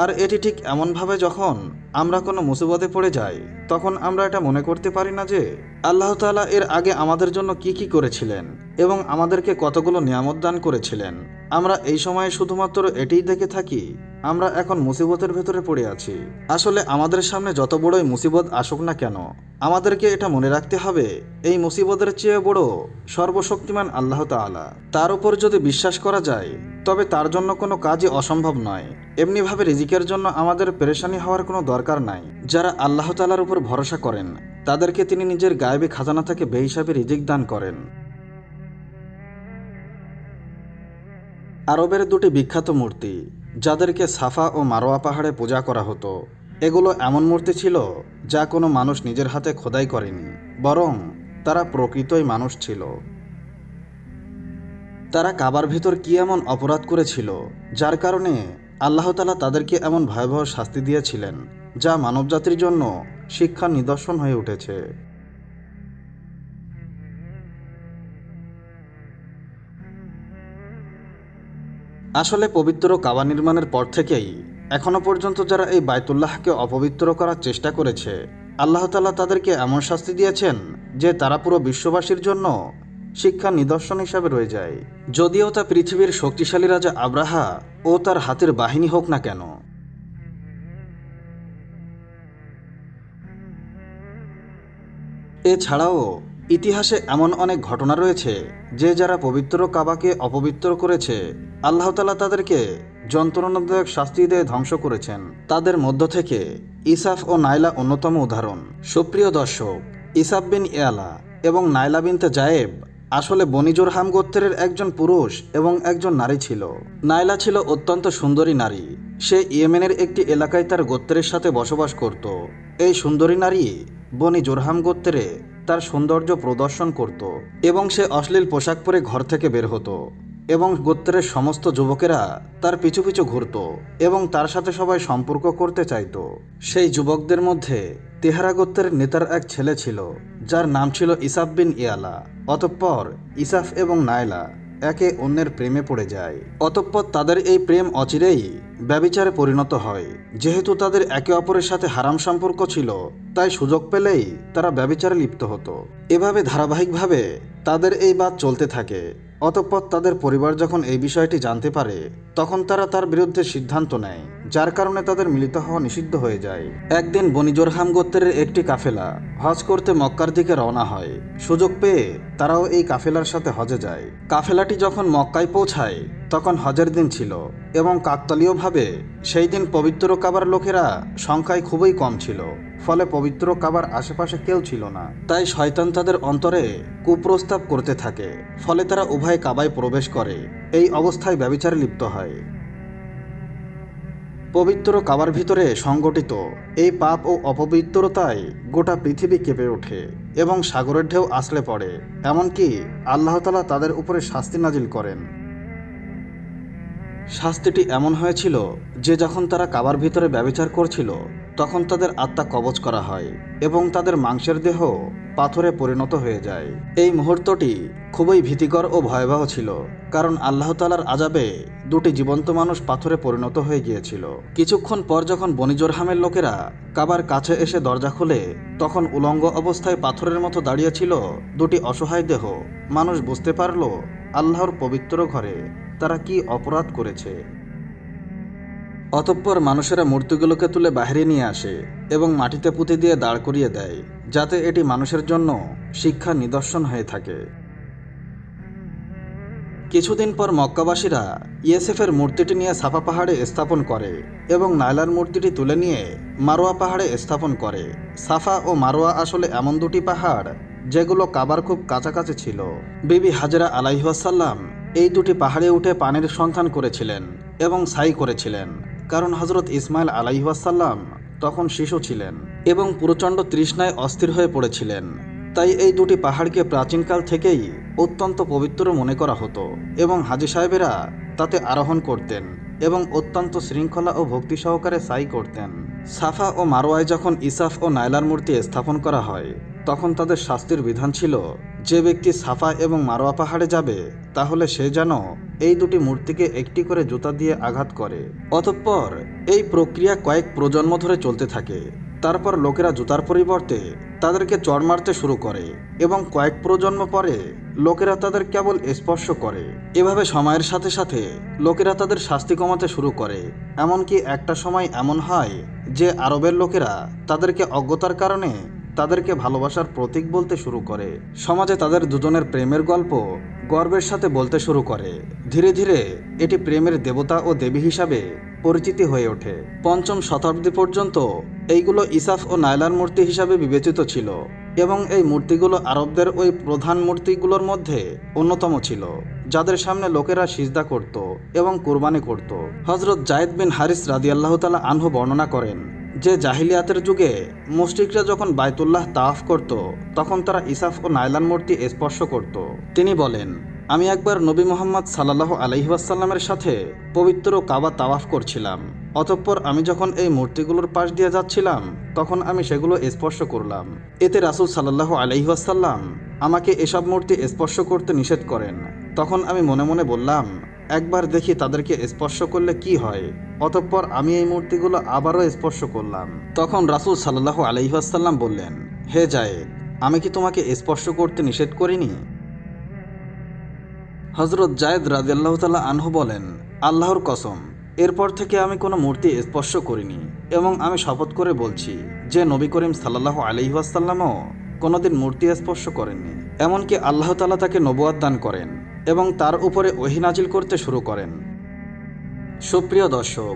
আর এটি ঠিক এমনভাবে যখন আমরা কোনো মুসিবতে পড়ে যাই তখন আমরা এটা মনে করতে পারি না যে আল্লাহ তাআলা এর আগে আমাদের জন্য কি কি করেছিলেন এবং আমাদেরকে কতগুলো নিয়ামত দান করেছিলেন। আমরা এই সময়ে শুধুমাত্র এটিই দেখে থাকি আমরা এখন মুসিবতের ভেতরে পড়ে আছি। আসলে আমাদের সামনে যত বড়ই মুসিবত আসুক না কেন আমাদেরকে এটা মনে রাখতে হবে এই মুসিবতের চেয়ে বড় সর্বশক্তিমান আল্লাহ তাআলা। তার উপর যদি বিশ্বাস করা যায় তবে তার জন্য কোনো কাজই অসম্ভব নয়। এমনিভাবে রিজিকের জন্য আমাদের পেরেশানি হওয়ার কোনো দরকার নাই। যারা আল্লাহ তাআলার উপর ভরসা করেন তাদেরকে তিনি নিজের গায়েবী খাজানা থেকে বেহিসাবি রিজিক দান করেন। আরবের দুটি বিখ্যাত মূর্তি যাদেরকে সাফা ও মারোয়া পাহাড়ে পূজা করা হতো, এগুলো এমন মূর্তি ছিল যা কোনো মানুষ নিজের হাতে খোদাই করেনি, বরং তারা প্রকৃতই মানুষ ছিল। তারা কাবার ভিতর কি এমন অপরাধ করেছিল যার কারণে আল্লাহ তাআলা তাদেরকে এমন ভয়াবহ শাস্তি দিয়েছিলেন যা মানবজাতির জন্য শিক্ষার নিদর্শন হয়ে উঠেছে। আসলে পবিত্র কাবা নির্মাণের পর থেকেই এখনো পর্যন্ত যারা এই বাইতুল্লাহকে অপবিত্র করার চেষ্টা করেছে আল্লাহ তাআলা তাদেরকে এমন শাস্তি দিয়েছেন যে তারা পুরো বিশ্ববাসীর জন্য শিক্ষার নিদর্শন হিসাবে রয়ে যায়, যদিও তা পৃথিবীর শক্তিশালী রাজা আব্রাহা ও তার হাতের বাহিনী হোক না কেন। এছাড়াও ইতিহাসে এমন অনেক ঘটনা রয়েছে যে যারা পবিত্র কাবাকে অপবিত্র করেছে আল্লাহ তাআলা তাদেরকে যন্ত্রণাদায়ক শাস্তি দিয়ে ধ্বংস করেছেন। তাদের মধ্য থেকে ইসাফ ও নাইলা অন্যতম উদাহরণ। সুপ্রিয় দর্শক, ইসাফ বিন ইয়ালা এবং নাইলা বিনতে জায়েব আসলে বনি জুরহাম গোত্রের একজন পুরুষ এবং একজন নারী ছিল। নাইলা ছিল অত্যন্ত সুন্দরী নারী। সে ইয়েমেনের একটি এলাকায় তার গোত্রের সাথে বসবাস করত। এই সুন্দরী নারী বনি জুরহাম গোত্রে তার সৌন্দর্য প্রদর্শন করত এবং সে অশ্লীল পোশাক পরে ঘর থেকে বের হতো এবং গোত্রের সমস্ত যুবকেরা তার পিছু পিছু ঘুরত এবং তার সাথে সবাই সম্পর্ক করতে চাইত। সেই যুবকদের মধ্যে তেহারা গোত্রের নেতার এক ছেলে ছিল যার নাম ছিল ইসাফ বিন ইয়ালা। অতঃপর ইসাফ এবং নাইলা একে অন্যের প্রেমে পড়ে যায়। অতঃপর তাদের এই প্রেম অচিরেই ব্যভিচারে পরিণত হয়। যেহেতু তাদের একে অপরের সাথে হারাম সম্পর্ক ছিল, তাই সুযোগ পেলেই তারা ব্যভিচারে লিপ্ত হতো। এভাবে ধারাবাহিকভাবে তাদের এই বাদ চলতে থাকে। অতঃপর তাদের পরিবার যখন এই বিষয়টি জানতে পারে, তখন তারা তার বিরুদ্ধে সিদ্ধান্ত নেয়, যার কারণে তাদের মিলিত হওয়া নিষিদ্ধ হয়ে যায়। একদিন বনি জোরহাম গোত্রের একটি কাফেলা হজ করতে মক্কার দিকে রওনা হয়। সুযোগ পেয়ে তারাও এই কাফেলার সাথে হজে যায়। কাফেলাটি যখন মক্কায় পৌঁছায়, তখন হজের দিন ছিল এবং কাকতালীয়ভাবে সেই দিন পবিত্র কাবার লোকেরা সংখ্যায় খুবই কম ছিল। ফলে পবিত্র কাবার আশেপাশে কেউ ছিল না। তাই শয়তান তাদের অন্তরে কুপ্রস্তাব করতে থাকে। ফলে তারা উভয় কাবায় প্রবেশ করে। এই অবস্থায় ব্যভিচারে লিপ্ত হয়। পবিত্র কাবার ভিতরে সংগঠিত এই পাপ ও অপবিত্রতায় গোটা পৃথিবী কেঁপে ওঠে এবং সাগরের ঢেউ আছড়ে পড়ে। এমনকি আল্লাহ তাআলা তাদের উপরে শাস্তি নাজিল করেন। শাস্তিটি এমন হয়েছিল যে যখন তারা কাবার ভিতরে ব্যভিচার করছিল, তখন তাদের আত্মা কবজ করা হয় এবং তাদের মাংসের দেহ পাথরে পরিণত হয়ে যায়। এই মুহূর্তটি খুবই ভীতিকর ও ভয়াবহ ছিল, কারণ আল্লাহ তাআলার আযাবে দুটি জীবন্ত মানুষ পাথরে পরিণত হয়ে গিয়েছিল। কিছুক্ষণ পর যখন বনি জোরহামের লোকেরা কাবার কাছে এসে দরজা খুলে, তখন উলঙ্গ অবস্থায় পাথরের মতো দাঁড়িয়েছিল দুটি অসহায় দেহ। মানুষ বুঝতে পারল আল্লাহর পবিত্র ঘরে তারা কি অপরাধ করেছে। অতঃপর মানুষেরা মূর্তিগুলোকে তুলে বাইরে নিয়ে আসে এবং মাটিতে পুঁতে দিয়ে দাঁড় করিয়ে দেয়, যাতে এটি মানুষের জন্য শিক্ষা নিদর্শন হয়ে থাকে। কিছুদিন পর মক্কাবাসীরা ইয়েসেফের মূর্তিটি নিয়ে সাফা পাহাড়ে স্থাপন করে এবং নাইলার মূর্তিটি তুলে নিয়ে মারোয়া পাহাড়ে স্থাপন করে। সাফা ও মারোয়া আসলে এমন দুটি পাহাড় যেগুলো কাবার খুব কাছাকাছি ছিল। বিবি হাজেরা আলাইহিস সালাম এই দুটি পাহাড়ে উঠে পানির সন্ধান করেছিলেন এবং সাই করেছিলেন, কারণ হযরত ইসমাইল আলাইহিস সালাম তখন শিশু ছিলেন এবং প্রচণ্ড তৃষ্ণায় অস্থির হয়ে পড়েছিলেন। তাই এই দুটি পাহাড়কে প্রাচীনকাল থেকেই অত্যন্ত পবিত্র মনে করা হতো এবং হাজী সাহেবেরা তাতে আরোহণ করতেন এবং অত্যন্ত শৃঙ্খলা ও ভক্তি সহকারে সাই করতেন। সাফা ও মারোয়ায় যখন ইসাফ ও নাইলার মূর্তি স্থাপন করা হয়, তখন তাদের শাস্তির বিধান ছিল, যে ব্যক্তি সাফা এবং মারোয়া পাহাড়ে যাবে, তাহলে সে যেন এই দুটি মূর্তিকে একটি করে জুতা দিয়ে আঘাত করে। অতঃপর এই প্রক্রিয়া কয়েক প্রজন্ম ধরে চলতে থাকে। তারপর লোকেরা জুতার পরিবর্তে তাদেরকে চড় মারতে শুরু করে এবং কয়েক প্রজন্ম পরে লোকেরা তাদের কেবল স্পর্শ করে। এভাবে সময়ের সাথে সাথে লোকেরা তাদের শাস্তি কমাতে শুরু করে। এমনকি একটা সময় এমন হয় যে আরবের লোকেরা তাদেরকে অজ্ঞতার কারণে তাদেরকে ভালোবাসার প্রতীক বলতে শুরু করে। সমাজে তাদের দুজনের প্রেমের গল্প গর্বের সাথে বলতে শুরু করে। ধীরে ধীরে এটি প্রেমের দেবতা ও দেবী হিসাবে পরিচিতি হয়ে ওঠে। পঞ্চম শতাব্দী পর্যন্ত এইগুলো ইসাফ ও নাইলার মূর্তি হিসাবে বিবেচিত ছিল এবং এই মূর্তিগুলো আরবদের ওই প্রধান মূর্তিগুলোর মধ্যে অন্যতম ছিল, যাদের সামনে লোকেরা সিজদা করত এবং কুরবানি করত। হযরত যায়েদ বিন হারিস রাদিয়াল্লাহু তাআলা আনহু বর্ণনা করেন যে জাহিলিয়াতের যুগে মুশরিকরা যখন বাইতুল্লাহ তাওয়াফ করত, তখন তারা ইসাফ ও নাইলার মূর্তি স্পর্শ করত। তিনি বলেন, আমি একবার নবী মুহাম্মদ সাল্লাল্লাহু আলাইহি ওয়াসাল্লামের সাথে পবিত্র কাবা তাওয়াফ করছিলাম। অতঃপর আমি যখন এই মূর্তিগুলোর পাশ দিয়ে যাচ্ছিলাম, তখন আমি সেগুলো স্পর্শ করলাম। এতে রাসূল সাল্লাল্লাহু আলাইহি ওয়াসাল্লাম আমাকে এসব মূর্তি স্পর্শ করতে নিষেধ করেন। তখন আমি মনে মনে বললাম, একবার দেখি তাদেরকে স্পর্শ করলে কি হয়। অতঃপর আমি এই মূর্তিগুলো আবারও স্পর্শ করলাম। তখন রাসূল সাল্লাল্লাহু আলাইহি ওয়াসাল্লাম বললেন, হে যায়েদ, আমি কি তোমাকে স্পর্শ করতে নিষেধ করিনি? হযরত যায়েদ রাদিয়াল্লাহু তাআলা আনহু বলেন, আল্লাহর কসম, এরপর থেকে আমি কোনো মূর্তি স্পর্শ করিনি এবং আমি শপথ করে বলছি যে নবী করিম সাল্লাল্লাহু আলাইহি ওয়াসাল্লামও কোনোদিন মূর্তি স্পর্শ করেননি। এমনকি আল্লাহ তাআলা তাকে নবুয়ত দান করেন এবং তার উপরে ওহী নাজিল করতে শুরু করেন। সুপ্রিয় দর্শক,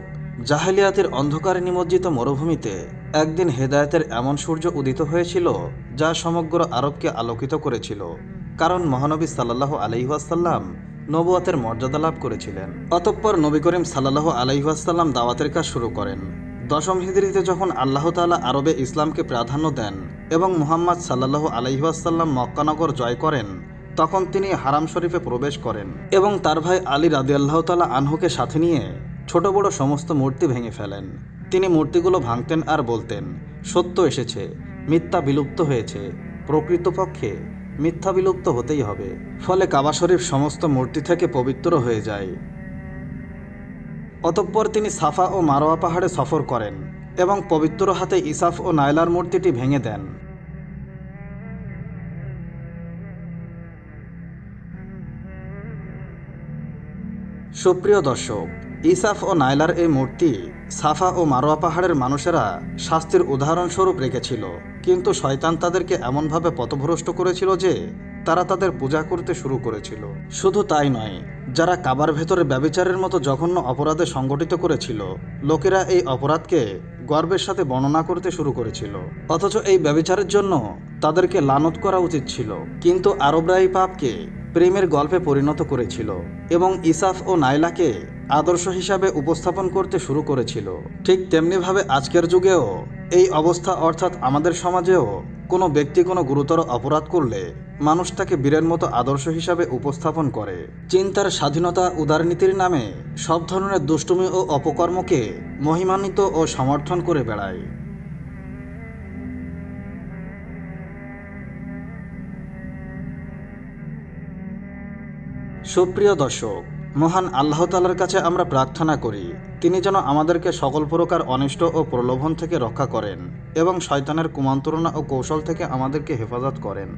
জাহেলিয়াতের অন্ধকারে নিমজ্জিত মরুভূমিতে একদিন হেদায়েতের এমন সূর্য উদিত হয়েছিল যা সমগ্র আরবকে আলোকিত করেছিল, কারণ মহানবী সাল্লাল্লাহু আলাইহি ওয়াসাল্লাম নবুয়তের মর্যাদা লাভ করেছিলেন। অতঃপর নবী করিম সাল্লাল্লাহু আলাইহি ওয়াসাল্লাম দাওয়াতের কাজ শুরু করেন। দশম হিজরিতে যখন আল্লাহ তাআলা আরবে ইসলামকে প্রাধান্য দেন এবং মুহাম্মদ সাল্লাল্লাহু আলাইহি ওয়াসাল্লাম মক্কানগর জয় করেন, তখন তিনি হারাম শরীফে প্রবেশ করেন এবং তার ভাই আলী রাদিয়াল্লাহু তাআলা আনহুকে সাথে নিয়ে ছোট বড় সমস্ত মূর্তি ভেঙে ফেলেন। তিনি মূর্তিগুলো ভাঙতেন আর বলতেন, সত্য এসেছে, মিথ্যা বিলুপ্ত হয়েছে, প্রকৃতপক্ষে মিথ্যা বিলুপ্ত হতেই হবে। ফলে কাবা শরীফ সমস্ত মূর্তি থেকে পবিত্র হয়ে যায়। অতঃপর তিনি সাফা ও মারোয়া পাহাড়ে সফর করেন এবং পবিত্র হাতে ইসাফ ও নাইলার মূর্তিটি ভেঙে দেন। সুপ্রিয় দর্শক, ইসাফ ও নাইলার এই মূর্তি সাফা ও মারোয়া পাহাড়ের মানুষেরা শাস্তির উদাহরণস্বরূপ রেখেছিল, কিন্তু শয়তান তাদেরকে এমনভাবে পথভ্রষ্ট করেছিল যে তারা তাদের পূজা করতে শুরু করেছিল। শুধু তাই নয়, যারা কাবার ভেতরে ব্যভিচারের মতো জঘন্য অপরাধে সংগঠিত করেছিল, লোকেরা এই অপরাধকে গর্বের সাথে বর্ণনা করতে শুরু করেছিল, অথচ এই ব্যভিচারের জন্য তাদেরকে লানত করা উচিত ছিল। কিন্তু আরবরা এই পাপকে প্রেমের গল্পে পরিণত করেছিল এবং ইসাফ ও নাইলাকে আদর্শ হিসাবে উপস্থাপন করতে শুরু করেছিল। ঠিক তেমনিভাবে আজকের যুগেও এই অবস্থা, অর্থাৎ আমাদের সমাজেও কোনো ব্যক্তি কোনো গুরুতর অপরাধ করলে মানুষ তাকে বীরের মতো আদর্শ হিসাবে উপস্থাপন করে। চিন্তার স্বাধীনতা, উদারনীতির নামে সব ধরনের দুষ্টুমি ও অপকর্মকে মহিমান্বিত ও সমর্থন করে বেড়ায়। সুপ্রিয় দর্শক, মহান আল্লাহ তাআলার কাছে আমরা প্রার্থনা করি তিনি যেন আমাদেরকে সকল প্রকার অনিষ্ট ও প্রলোভন থেকে রক্ষা করেন এবং শয়তানের কুমন্ত্রণা ও কৌশল থেকে আমাদেরকে হেফাজত করেন।